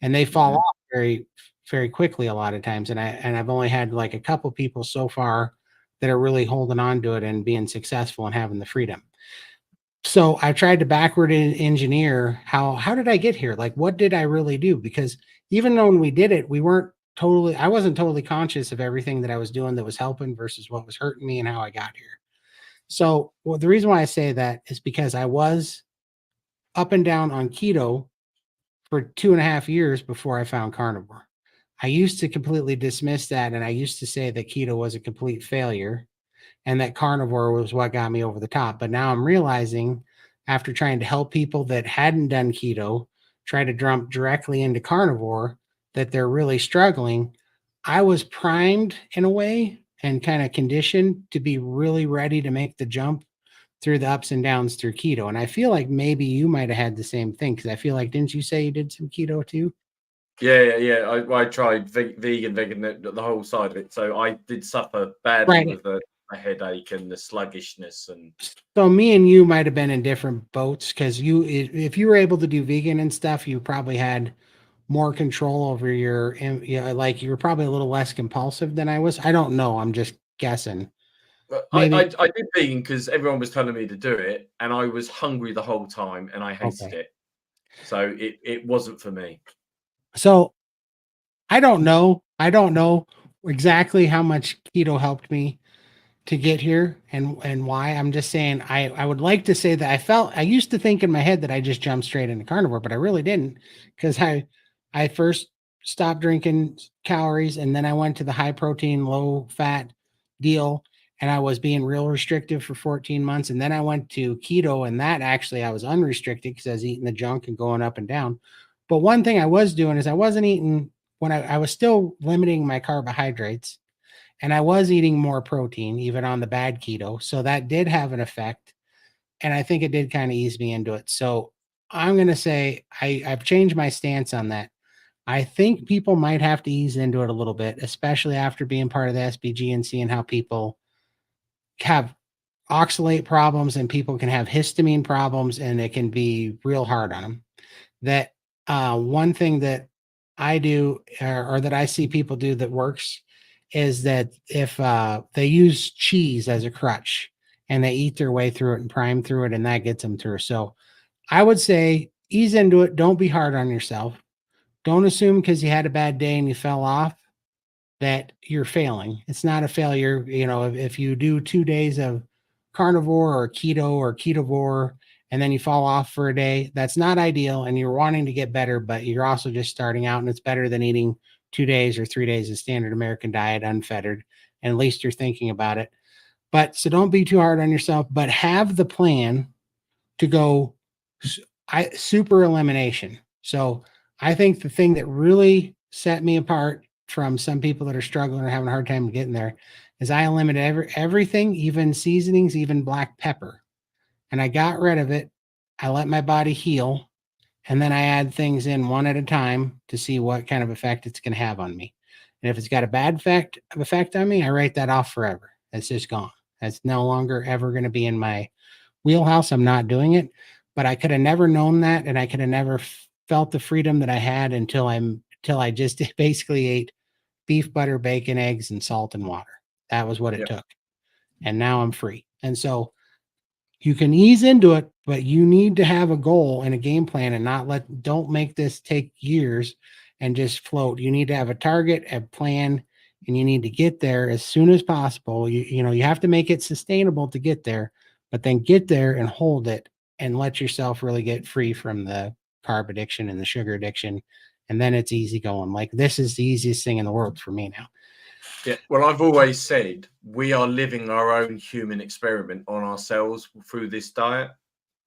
and they fall off very, very quickly a lot of times. And I've only had like a couple people so far that are really holding on to it and being successful and having the freedom. So I tried to backward engineer how did I get here? Like, what did I really do? Because even though when we did it, I wasn't totally conscious of everything that I was doing that was helping versus what was hurting me and how I got here. So the reason why I say that is because I was up and down on keto for 2.5 years before I found carnivore. I used to completely dismiss that, and I used to say that keto was a complete failure and that carnivore was what got me over the top. But now I'm realizing, after trying to help people that hadn't done keto try to jump directly into carnivore, that they're really struggling. I was primed in a way and kind of conditioned to be really ready to make the jump through the ups and downs through keto. And I feel like maybe you might have had the same thing, because I feel like, didn't you say you did some keto too? Yeah. I tried vegan, the whole side of it. So I did suffer badly Right. with the headache and the sluggishness. And So me and you might have been in different boats, because if you were able to do vegan and stuff, you probably had more control over your, like you were probably a little less compulsive than I was. I don't know. I'm just guessing. Maybe. I did vegan because everyone was telling me to do it, and I was hungry the whole time, and I hated Okay. it. So it wasn't for me. So I don't know. I don't know exactly how much keto helped me to get here and why. I'm just saying I would like to say that I used to think in my head that I just jumped straight into carnivore, but I really didn't, because I first stopped drinking calories, and then I went to the high protein, low fat deal, and I was being real restrictive for 14 months. And then I went to keto, and that actually I was unrestricted because I was eating the junk and going up and down. But one thing I was doing is I wasn't eating, when I was still limiting my carbohydrates, and I was eating more protein, even on the bad keto. So that did have an effect. And I think it did kind of ease me into it. So I'm going to say I've changed my stance on that. I think people might have to ease into it a little bit, especially after being part of the SBG and seeing how people have oxalate problems and people can have histamine problems, and it can be real hard on them. That one thing that I do, or that I see people do that works, is that if they use cheese as a crutch and they eat their way through it and prime through it, and that gets them through. So I would say ease into it. Don't be hard on yourself. Don't assume because you had a bad day and you fell off that you're failing. It's not a failure. If you do 2 days of carnivore or ketovore, and then you fall off for a day, that's not ideal. And you're wanting to get better, but you're also just starting out, and it's better than eating 2 days or 3 days of standard American diet unfettered. And at least you're thinking about it. But so don't be too hard on yourself, but have the plan to go super elimination. So I think the thing that really set me apart from some people that are struggling or having a hard time getting there is I eliminated everything, even seasonings, even black pepper. And I got rid of it. I let my body heal. And then I add things in one at a time to see what kind of effect it's going to have on me. And if it's got a bad effect on me, I write that off forever. It's just gone. That's no longer ever going to be in my wheelhouse. I'm not doing it. But I could have never known that, and I could have never felt the freedom that I had until I just basically ate beef, butter, bacon, eggs, and salt and water. That was what it took. And now I'm free. And so you can ease into it, but you need to have a goal and a game plan, and don't make this take years and just float. You need to have a target, a plan, and you need to get there as soon as possible. You have to make it sustainable to get there, but then get there and hold it and let yourself really get free from the carb addiction and the sugar addiction. And then it's easy going. Like, this is the easiest thing in the world for me now. Yeah, well, I've always said we are living our own human experiment on ourselves through this diet.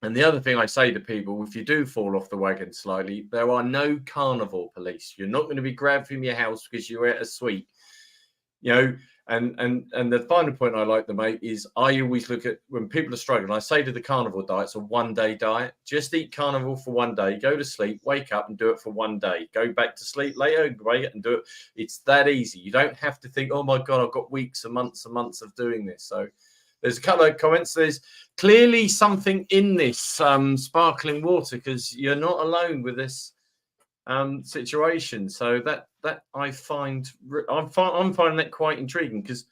And the other thing I say to people, if you do fall off the wagon slightly, there are no carnivore police. You're not going to be grabbed from your house because you ate a sweet. And the final point I like to make is I always look at when people are struggling, I say to the carnivore diet, it's a 1-day diet. Just eat carnivore for 1 day, go to sleep, wake up and do it for 1 day. Go back to sleep later, wake and do it. It's that easy. You don't have to think, oh my God, I've got weeks and months of doing this. So there's a couple of comments. There's clearly something in this sparkling water, because you're not alone with this situation. So that I'm finding that quite intriguing, because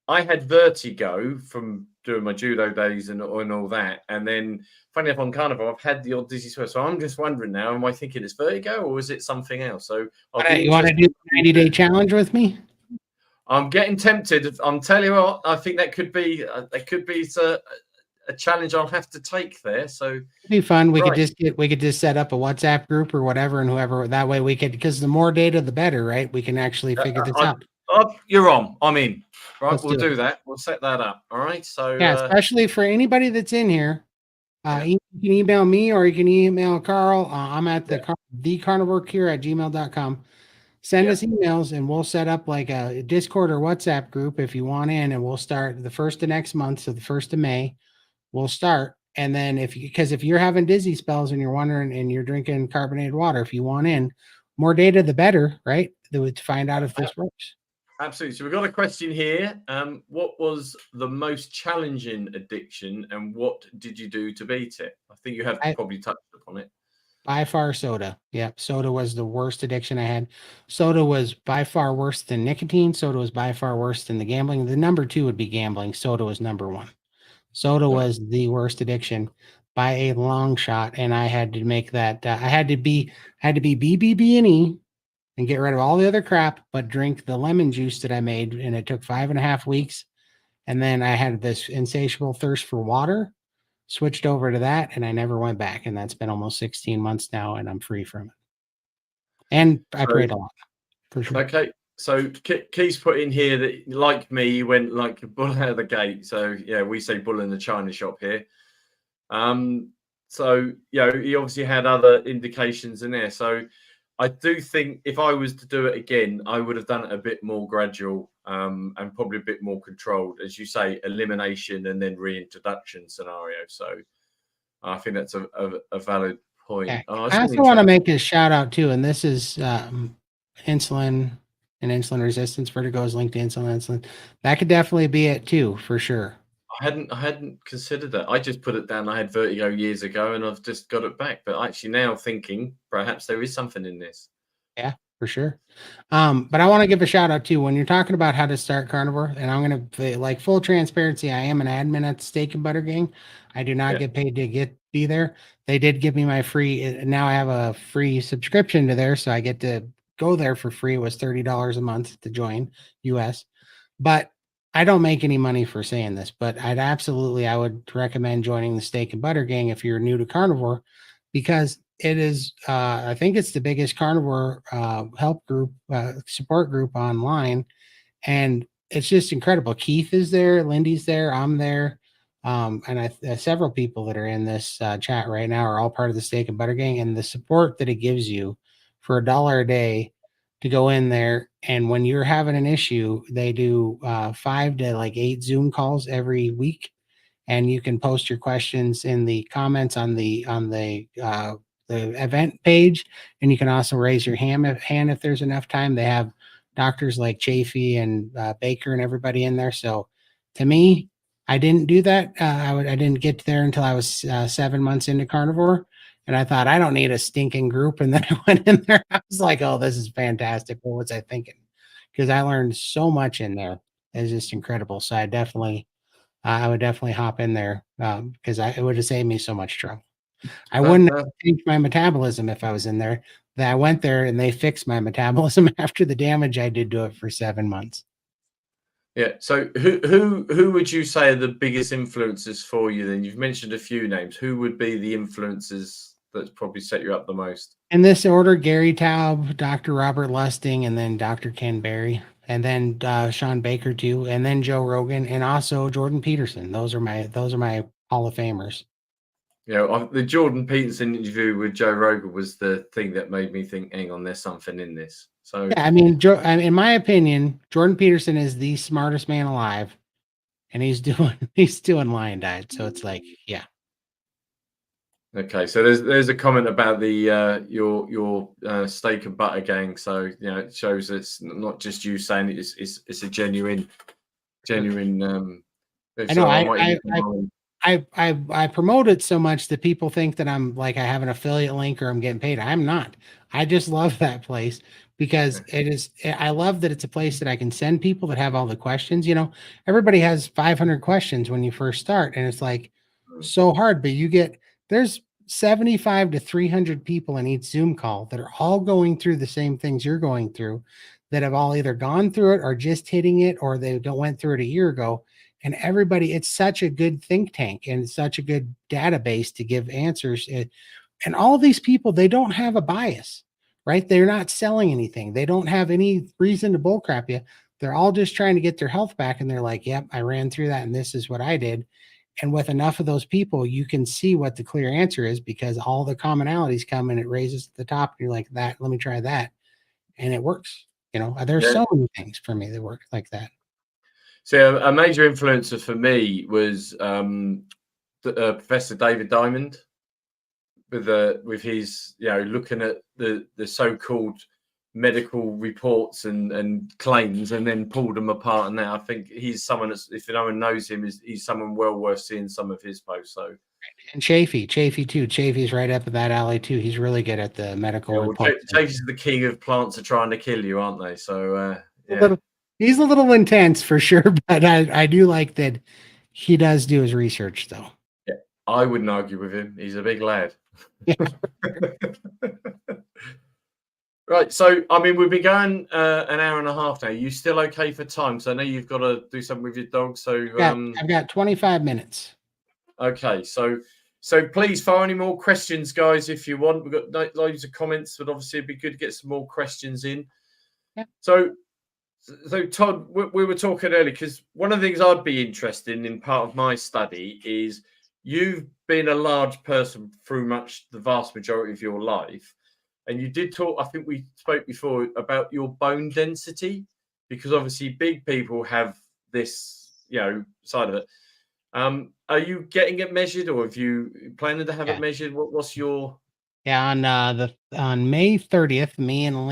I had vertigo from doing my judo days and all that, and then funny enough on Carnivore I've had the odd dizzy spell. So I'm just wondering now, am I thinking it's vertigo or is it something else? So You want to do a 90-day challenge with me? I'm getting tempted. I'm telling you what, I think that could be a challenge I'll have to take there. So It'd be fun. We right. could just set up a WhatsApp group or whatever, and whoever that way we could, because the more data, the better, right? We can actually figure this out. You're on. I'm in. Right, Let's we'll do it. do that. We'll set that up. All right. So Yeah, especially for anybody that's in here. You can email me or you can email Carl. I'm at thecarnivorecure@gmail.com. Send us emails and we'll set up like a Discord or WhatsApp group if you want in, and we'll start the first of next month. So the 1st of May, we'll start. And then because if you're having dizzy spells and you're wondering and you're drinking carbonated water, if you want in more data, the better, right? To find out if this works. Absolutely. So we've got a question here. What was the most challenging addiction and what did you do to beat it? I think you have probably touched upon it. By far soda. Yeah. Soda was the worst addiction I had. Soda was by far worse than nicotine. Soda was by far worse than the gambling. The number 2 would be gambling. Soda was number 1. Soda was the worst addiction by a long shot. And I had to make that, I had to be BBB&E and get rid of all the other crap, but drink the lemon juice that I made. And it took 5.5 weeks. And then I had this insatiable thirst for water, switched over to that, and I never went back. And that's been almost 16 months now, and I'm free from it. And I prayed a lot, for sure. Okay. So Keith's put in here that, like me, he went like a bull out of the gate. So yeah, we say bull in the china shop here. So he obviously had other indications in there. So I do think if I was to do it again, I would have done it a bit more gradual and probably a bit more controlled, as you say, elimination and then reintroduction scenario. So I think that's a valid point. Yeah. Oh, I also want to make a shout out too, and this is insulin and insulin resistance. Vertigo is linked to insulin. That could definitely be it too, for sure. I hadn't considered that. I just put it down. I had vertigo years ago, and I've just got it back. But actually, now thinking perhaps there is something in this. Yeah, for sure. But I want to give a shout out too when you're talking about how to start carnivore. And I'm going to like full transparency. I am an admin at the Steak and Butter Gang. I do not get paid to be there. They did give me my free. Now I have a free subscription to there, so I get to go there for free. It was $30 a month to join US, but I don't make any money for saying this, but I would recommend joining the Steak and Butter Gang if you're new to carnivore, because it is, I think it's the biggest carnivore help group, support group online. And it's just incredible. Keith is there, Lindy's there, I'm there. And several people that are in this chat right now are all part of the Steak and Butter Gang, and the support that it gives you for $1 a day to go in there. And when you're having an issue, they do 5 to 8 Zoom calls every week, and you can post your questions in the comments on the event page, and you can also raise your hand if there's enough time. They have doctors like Chafee and Baker and everybody in there. So to me, I didn't do that. I didn't get there until I was 7 months into carnivore. And I thought, I don't need a stinking group. And then I went in there. I was like, oh, this is fantastic. What was I thinking? Because I learned so much in there. It's just incredible. So I would definitely hop in there because it would have saved me so much trouble. I wouldn't have changed my metabolism if I was in there. That I went there and they fixed my metabolism after the damage I did to it for 7 months. Yeah. So who would you say are the biggest influences for you then? You've mentioned a few names. Who would be the influences that's probably set you up the most? In this order: Gary Taub, Dr. Robert Lusting, and then Dr. Ken Berry, and then Sean Baker too, and then Joe Rogan, and also Jordan Peterson. Those are my Hall of Famers. Yeah, the Jordan Peterson interview with Joe Rogan was the thing that made me think, hang on, there's something in this. So yeah, I mean, in my opinion, Jordan Peterson is the smartest man alive, and he's doing lion diet. So it's like, yeah. Okay, so there's a comment about the your Steak and Butter Gang. So it shows it's not just you saying it's a genuine. I know. I promote it so much that people think that I'm like I have an affiliate link or I'm getting paid. I'm not. I just love that place because I love that it's a place that I can send people that have all the questions. Everybody has 500 questions when you first start, and it's like so hard, but there's 75 to 300 people in each Zoom call that are all going through the same things you're going through, that have all either gone through it or just hitting it, or they went through it a year ago. and everybody, it's such a good think tank and such a good database to give answers. And all of these people, they don't have a bias, right? They're not selling anything. They don't have any reason to bullcrap you. They're all just trying to get their health back. And they're like, yep, I ran through that. And this is what I did. And with enough of those people, you can see what the clear answer is, because all the commonalities come and it raises to the top. And you're like, that, let me try that. And it works. There's so many things for me that work like that. So a major influencer for me was Professor David Diamond, with his, looking at the so-called medical reports and claims, and then pulled them apart. And now I think he's someone that's, if no one knows him, he's someone well worth seeing some of his posts. So, and Chafee too. Chaffee's right up in that alley too. He's really good at the medical reports. Chafee's the king of plants are trying to kill you, aren't they? So he's a little intense for sure, but I do like that he does do his research though. Yeah, I wouldn't argue with him. He's a big lad. Yeah. Right, so I mean, we've been going an hour and a half now. Are you still okay for time? So I know you've got to do something with your dog. So I've got 25 minutes. Okay, so please fire any more questions, guys, if you want. We've got loads of comments, but obviously it'd be good to get some more questions in. Yeah. So Todd, we were talking earlier, because one of the things I'd be interested in part of my study is you've been a large person through the vast majority of your life. And you did talk, I think we spoke before, about your bone density, because obviously big people have this, side of it. Are you getting it measured, or have you planning to have it measured? What's your? Yeah, on May 30th, me and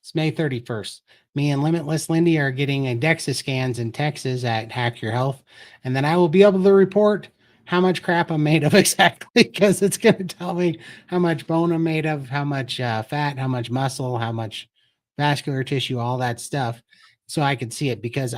it's May 31st. Me and Limitless Lindy are getting a DEXA scans in Texas at Hack Your Health, and then I will be able to report how much crap I'm made of exactly, because it's going to tell me how much bone I'm made of, how much fat, how much muscle, how much vascular tissue, all that stuff, so I could see it. Because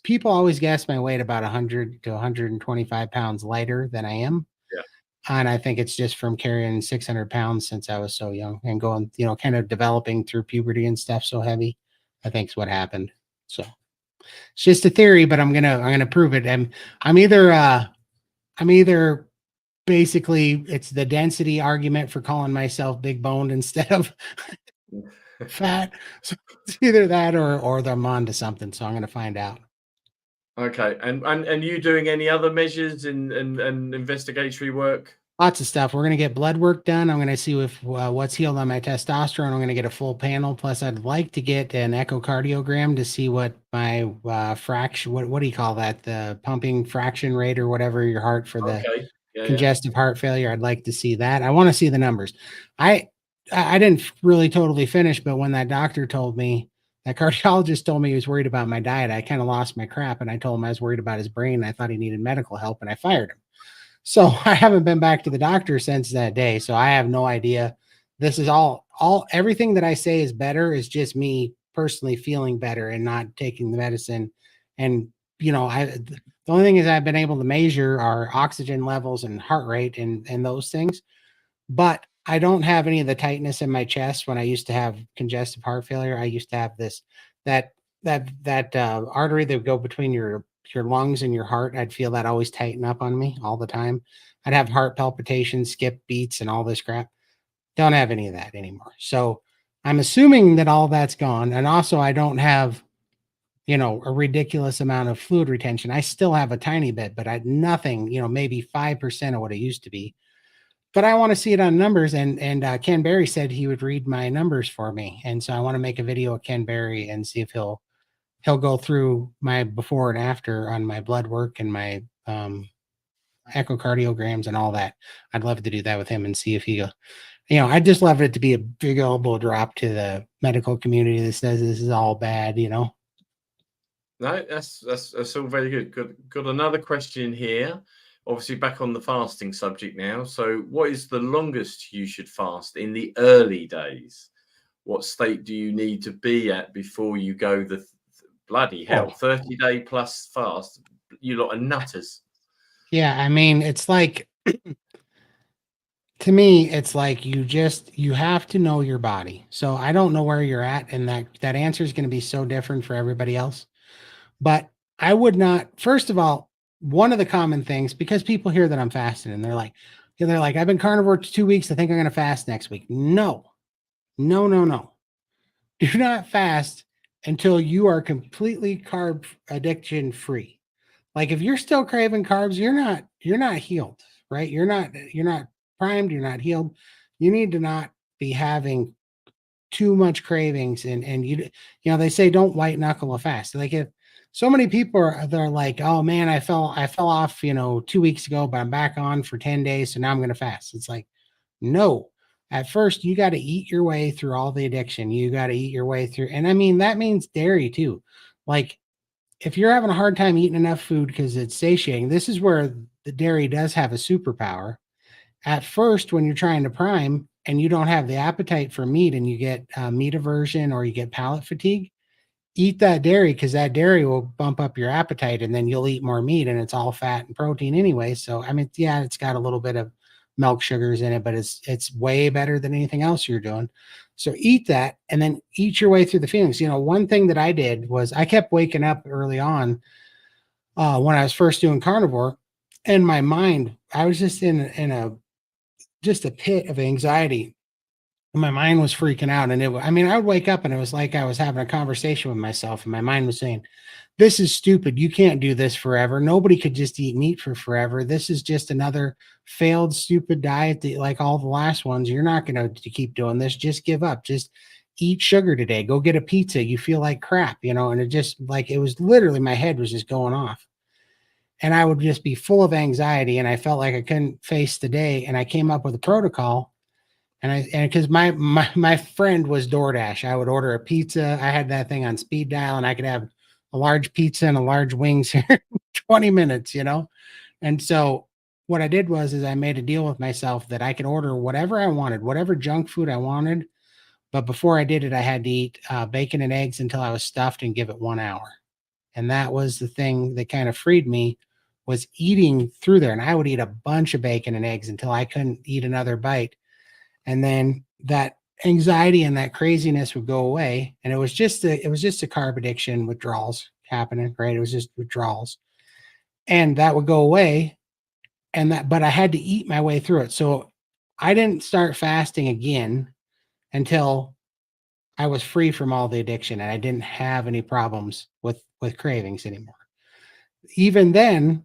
people always guess my weight about 100 to 125 pounds lighter than I am. Yeah. And I think it's just from carrying 600 pounds since I was so young and going, kind of developing through puberty and stuff so heavy. I think is what happened. So it's just a theory, but I'm gonna prove it. I'm either basically, it's the density argument for calling myself big boned instead of fat. So it's either that or I'm on to something. So I'm going to find out. Okay. And you doing any other measures and investigatory work? Lots of stuff. We're going to get blood work done. I'm going to see if what's healed on my testosterone. I'm going to get a full panel. Plus, I'd like to get an echocardiogram to see what my fraction, what do you call that? The pumping fraction rate or whatever, your heart for the congestive heart failure. I'd like to see that. I want to see the numbers. I didn't really totally finish, but when that doctor told me, that cardiologist told me he was worried about my diet, I kind of lost my crap, and I told him I was worried about his brain. I thought he needed medical help, and I fired him. So I haven't been back to the doctor since that day. So I have no idea. This is everything that I say is better is just me personally feeling better and not taking the medicine. And, the only thing is I've been able to measure are oxygen levels and heart rate and those things. But I don't have any of the tightness in my chest. When I used to have congestive heart failure, I used to have that artery that would go between your lungs and your heart. I'd feel that always tighten up on me all the time. I'd have heart palpitations, skip beats, and all this crap. Don't have any of that anymore. So I'm assuming that all that's gone. And also I don't have, a ridiculous amount of fluid retention. I still have a tiny bit, but I nothing, maybe 5% of what it used to be. But I want to see it on numbers. And Ken Berry said he would read my numbers for me. And so I want to make a video of Ken Berry and see if he'll go through my before and after on my blood work and my echocardiograms and all that. I'd love to do that with him and see if I'd just love it to be a big elbow drop to the medical community that says this is all bad, No, that's all very good. Got another question here. Obviously back on the fasting subject now. So what is the longest you should fast in the early days? What state do you need to be at before you go the bloody hell, 30-day plus fast? You lot are nutters. Yeah, I mean, it's like to me, it's like you have to know your body. So I don't know where you're at, and that answer is going to be so different for everybody else. But I would not. First of all, one of the common things, because people hear that I'm fasting and they're like, I've been carnivore 2 weeks. I think I'm going to fast next week. No, no, no, no. Do not fast until you are completely carb addiction free. Like if you're still craving carbs, you're not healed, right? You're not primed, you're not healed. You need to not be having too much cravings, and they say don't white knuckle a fast. Like if so many people they're like, oh man, I fell off 2 weeks ago, but I'm back on for 10 days, so now I'm going to fast. It's like, no. At first, you got to eat your way through all the addiction. You got to eat your way through. And I mean, that means dairy too. Like, if you're having a hard time eating enough food because it's satiating, this is where the dairy does have a superpower. At first, when you're trying to prime and you don't have the appetite for meat and you get meat aversion or you get palate fatigue, eat that dairy because that dairy will bump up your appetite and then you'll eat more meat and it's all fat and protein anyway. So I mean, yeah, it's got a little bit of milk sugars in it, but it's way better than anything else you're doing. So eat that and then eat your way through the feelings. One thing that I did was I kept waking up early on when I was first doing carnivore, and my mind, I was just in a pit of anxiety. My mind was freaking out, and I would wake up and it was like I was having a conversation with myself, and my mind was saying, this is stupid. You can't do this forever. Nobody could just eat meat for forever. This is just another failed, stupid diet that, like all the last ones. You're not going to keep doing this. Just give up. Just eat sugar today. Go get a pizza. You feel like crap, and it just like, it was literally, my head was just going off. And I would just be full of anxiety, and I felt like I couldn't face the day. And I came up with a protocol. And because my friend was DoorDash, I would order a pizza. I had that thing on speed dial, and I could have a large pizza and a large wings here in 20 minutes, And so what I did is I made a deal with myself that I could order whatever I wanted, whatever junk food I wanted. But before I did it, I had to eat bacon and eggs until I was stuffed and give it 1 hour. And that was the thing that kind of freed me, was eating through there. And I would eat a bunch of bacon and eggs until I couldn't eat another bite. And then that anxiety and that craziness would go away. And it was just a carb addiction withdrawals happening, right? It was just withdrawals. And that would go away. But I had to eat my way through it. So I didn't start fasting again until I was free from all the addiction and I didn't have any problems with cravings anymore. Even then,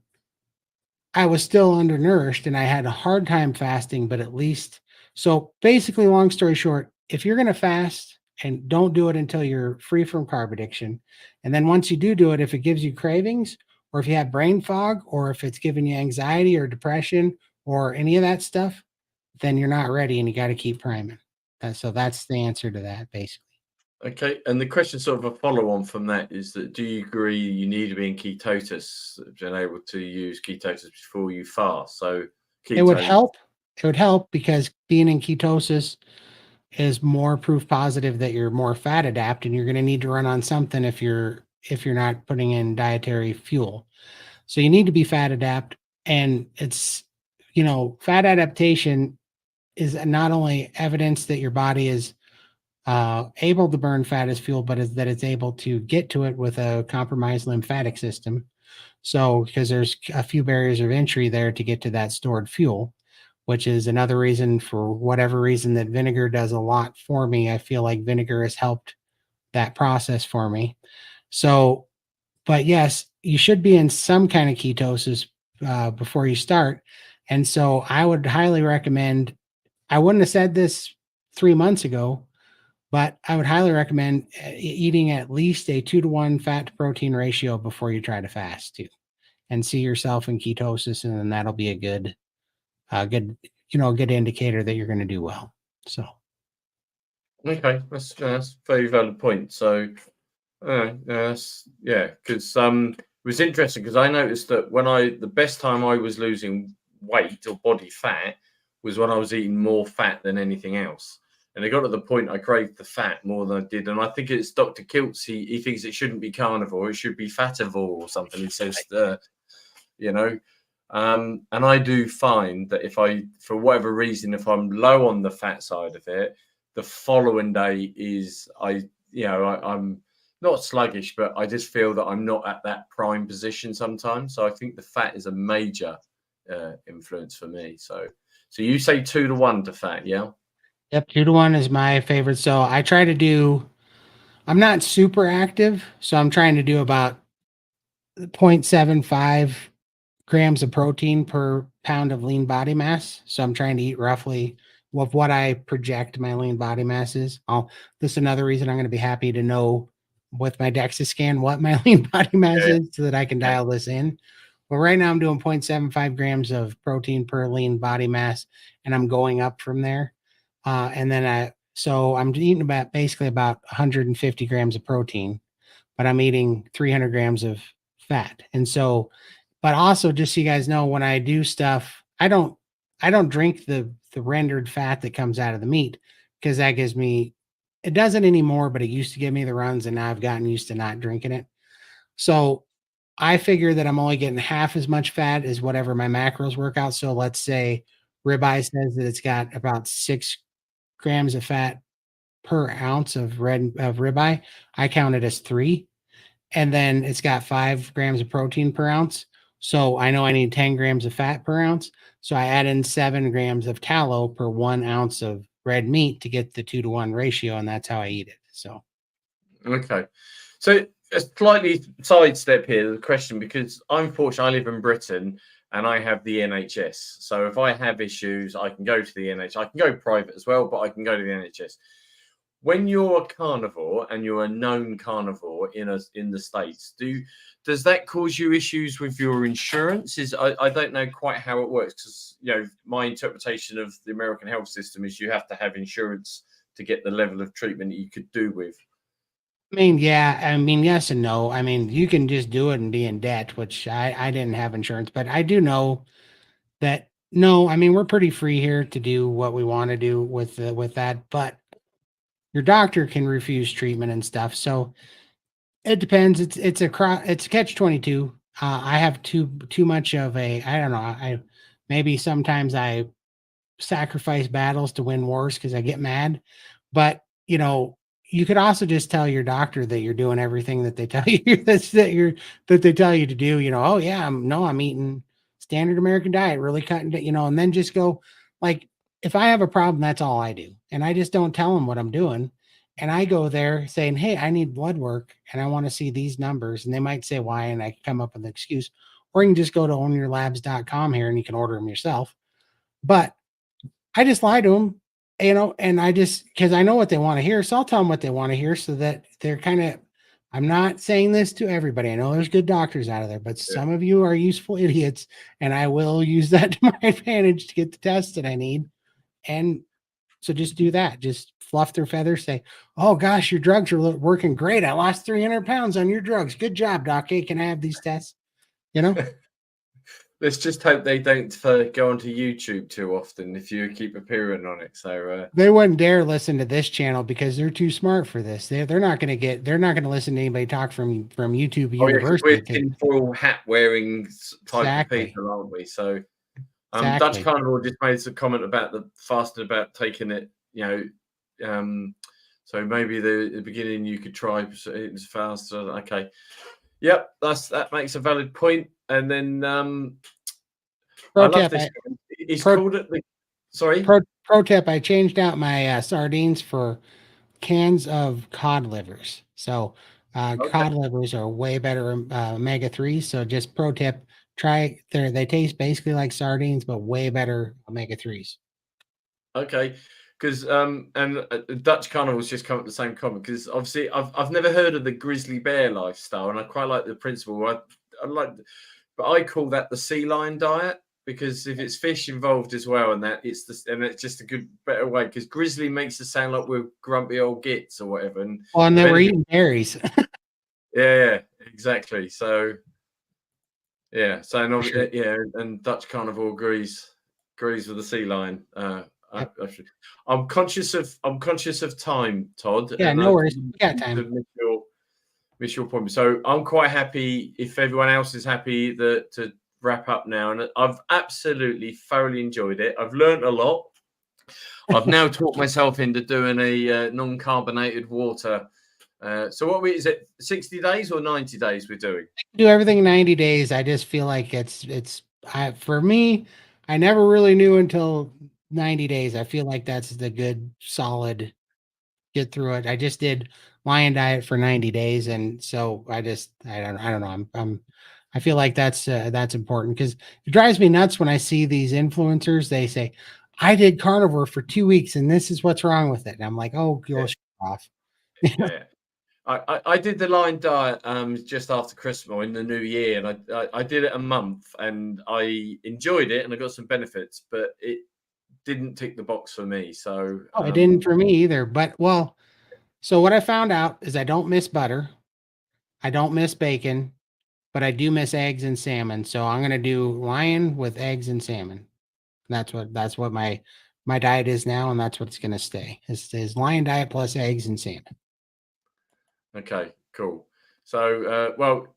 I was still undernourished and I had a hard time fasting, but at least, so basically, long story short, if you're going to fast, and don't do it until you're free from carb addiction. And then once you do it, if it gives you cravings, or if you have brain fog, or if it's giving you anxiety or depression or any of that stuff, then you're not ready and you got to keep priming. So that's the answer to that, basically. Okay, and the question, sort of a follow-on from that, is that do you agree you need to be in ketosis, being able to use ketosis before you fast? So It would help. It would help because being in ketosis is more proof positive that you're more fat adapt, and you're going to need to run on something if you're not putting in dietary fuel. So you need to be fat adapt, and it's fat adaptation is not only evidence that your body is able to burn fat as fuel, but is that it's able to get to it with a compromised lymphatic system. So because there's a few barriers of entry there to get to that stored fuel, which is another reason, for whatever reason, that vinegar does a lot for me. I feel like vinegar has helped that process for me. So, but yes, you should be in some kind of ketosis before you start. And so I would highly recommend, I wouldn't have said this 3 months ago, but I would highly recommend eating at least a 2-to-1 fat to protein ratio before you try to fast too, and see yourself in ketosis. And then that'll be a good indicator that you're going to do well. So, okay, that's a very valid point. So, because it was interesting because I noticed that the best time I was losing weight or body fat was when I was eating more fat than anything else. And it got to the point I craved the fat more than I did. And I think it's Dr. Kiltz. He thinks it shouldn't be carnivore. It should be fativore or something. He says, And I do find that if I, for whatever reason, if I'm low on the fat side of it, the following day is I'm not sluggish, but I just feel that I'm not at that prime position sometimes. So I think the fat is a major influence for me. So you say 2-to-1 to fat, yeah? Yep, 2-to-1 is my favorite. So I try to do. I'm not super active, so I'm trying to do about 0.75 grams of protein per pound of lean body mass. So I'm trying to eat roughly what I project my lean body mass is. This is another reason I'm going to be happy to know with my DEXA scan what my lean body mass Yeah. is so that I can dial this in. But right now I'm doing 0.75 grams of protein per lean body mass, and I'm going up from there. And then so I'm eating basically about 150 grams of protein, but I'm eating 300 grams of fat. And so, but also just so you guys know, when I do stuff, I don't drink the rendered fat that comes out of the meat, because that gives me, it doesn't anymore, but it used to give me the runs, and now I've gotten used to not drinking it. So I figure that I'm only getting half as much fat as whatever my macros work out. So let's say ribeye says that it's got about 6 grams of fat per ounce of ribeye. I count it as 3. And then it's got 5 grams of protein per ounce. So I know I need 10 grams of fat per ounce. So I add in 7 grams of tallow per 1 ounce of red meat to get the 2-to-1 ratio. And that's how I eat it. So, Okay. So a slightly sidestep here, the question, because I'm fortunate, I live in Britain and I have the NHS. So if I have issues, I can go to the NHS. I can go private as well, but I can go to the NHS. When you're a carnivore and you're a known carnivore in the States, does that cause you issues with your insurance? I don't know quite how it works, because my interpretation of the American health system is you have to have insurance to get the level of treatment that you could do with. I mean, yeah, I mean, yes and no. I mean, you can just do it and be in debt, which I didn't have insurance, but I do know that no, I mean, we're pretty free here to do what we want to do with that, but your doctor can refuse treatment and stuff. So it depends. It's a catch 22. I have too much of a, I don't know. Maybe sometimes I sacrifice battles to win wars because I get mad. But you could also just tell your doctor that you're doing everything that they tell you that they tell you to do. Oh yeah, I'm eating standard American diet, really cutting it, and then just go, like, if I have a problem, that's all I do. And I just don't tell them what I'm doing. And I go there saying, hey, I need blood work and I want to see these numbers. And they might say why, and I can come up with an excuse. Or you can just go to ownyourlabs.com here and you can order them yourself. But I just lie to them, and I just, because I know what they want to hear. So I'll tell them what they want to hear so that they're kind of, I'm not saying this to everybody. I know there's good doctors out of there, but some of you are useful idiots, and I will use that to my advantage to get the test that I need. And so just do that. Just fluff their feathers. Say, oh gosh, your drugs are working great. I lost 300 pounds on your drugs. Good job, doc. Hey, can I have these tests? Let's just hope they don't go onto YouTube too often if you keep appearing on it. So they wouldn't dare listen to this channel because they're too smart for this. They're not going to listen to anybody talk from YouTube University. We're tinfoil hat wearing type of people, aren't we? So Dutch Carnivore just made some comment about the fasting, about taking it, so maybe the beginning you could try it faster. Okay. Yep, that makes a valid point. And then I love this. He's called it the. Sorry. Pro tip: I changed out my sardines for cans of cod livers. So cod livers are way better omega-3s. So just pro tip: try they taste basically like sardines, but way better omega-3s. Okay. Because and Dutch Carnivore's just come up with the same comment, because obviously I've never heard of the grizzly bear lifestyle, and I quite like the principle. I like, but I call that the sea lion diet, because if it's fish involved as well, and it's just a better way, because grizzly makes it sound like we're grumpy old gits or whatever. And then we're eating berries. yeah, exactly. So yeah, and Dutch Carnivore agrees with the sea lion. I'm conscious of time, Todd. Yeah, no worries. We got time. Miss your point. So I'm quite happy if everyone else is happy to wrap up now, and I've absolutely thoroughly enjoyed it. I've learned a lot. I've now taught myself into doing a non-carbonated water. So what is it? 60 days or 90 days we're doing? Do everything in 90 days. I just feel like for me, I never really knew until 90 days. I feel like that's the good solid get through it. I just did lion diet for 90 days, and so I don't know. I feel like that's important because it drives me nuts when I see these influencers. They say, "I did carnivore for 2 weeks, and this is what's wrong with it." And I'm like, "Oh, go shut off." Yeah. I did the line diet just after Christmas or in the new year, and I did it a month, and I enjoyed it, and I got some benefits, but it didn't tick the box for me. So Oh, it didn't for me either. But so what I found out is I don't miss butter, I don't miss bacon, but I do miss eggs and salmon. So I'm gonna do lion with eggs and salmon. That's what my diet is now, and that's what it's gonna stay. Is lion diet plus eggs and salmon. Okay, cool. So well,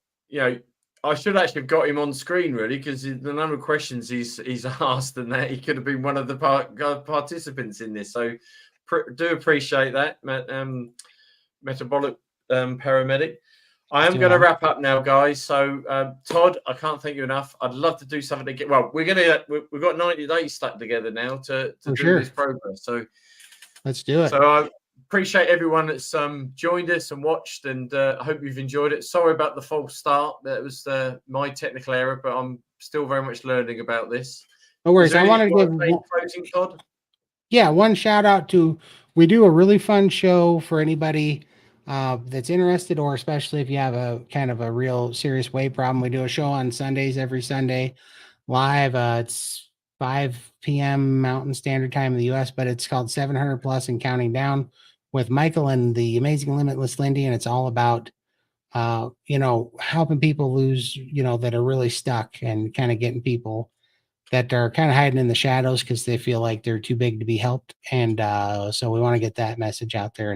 I should actually have got him on screen really, because the number of questions he's asked, and that he could have been one of the participants in this. So do appreciate that, metabolic paramedic. I am going to wrap up now, guys. So Todd, I can't thank you enough. I'd love to do something again. Well, we've got 90 days stuck together now to do this progress. So let's do it. So I appreciate everyone that's joined us and watched, and I hope you've enjoyed it. Sorry about the false start. That was my technical error, but I'm still very much learning about this. No worries. I wanted to give closing, Todd. Yeah, one shout out to, we do a really fun show for anybody that's interested, or especially if you have a kind of a real serious weight problem. We do a show on Sundays, every Sunday live. It's 5 p.m. Mountain Standard Time in the US, but it's called 700 Plus and Counting Down with Michael and the amazing Limitless Lindy. And it's all about, helping people lose, that are really stuck, and kind of getting people that are kind of hiding in the shadows because they feel like they're too big to be helped. And so we want to get that message out there.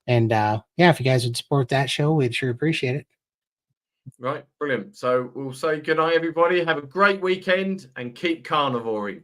And if you guys would support that show, we'd sure appreciate it. Right, brilliant. So we'll say good night, everybody. Have a great weekend and keep carnivoring.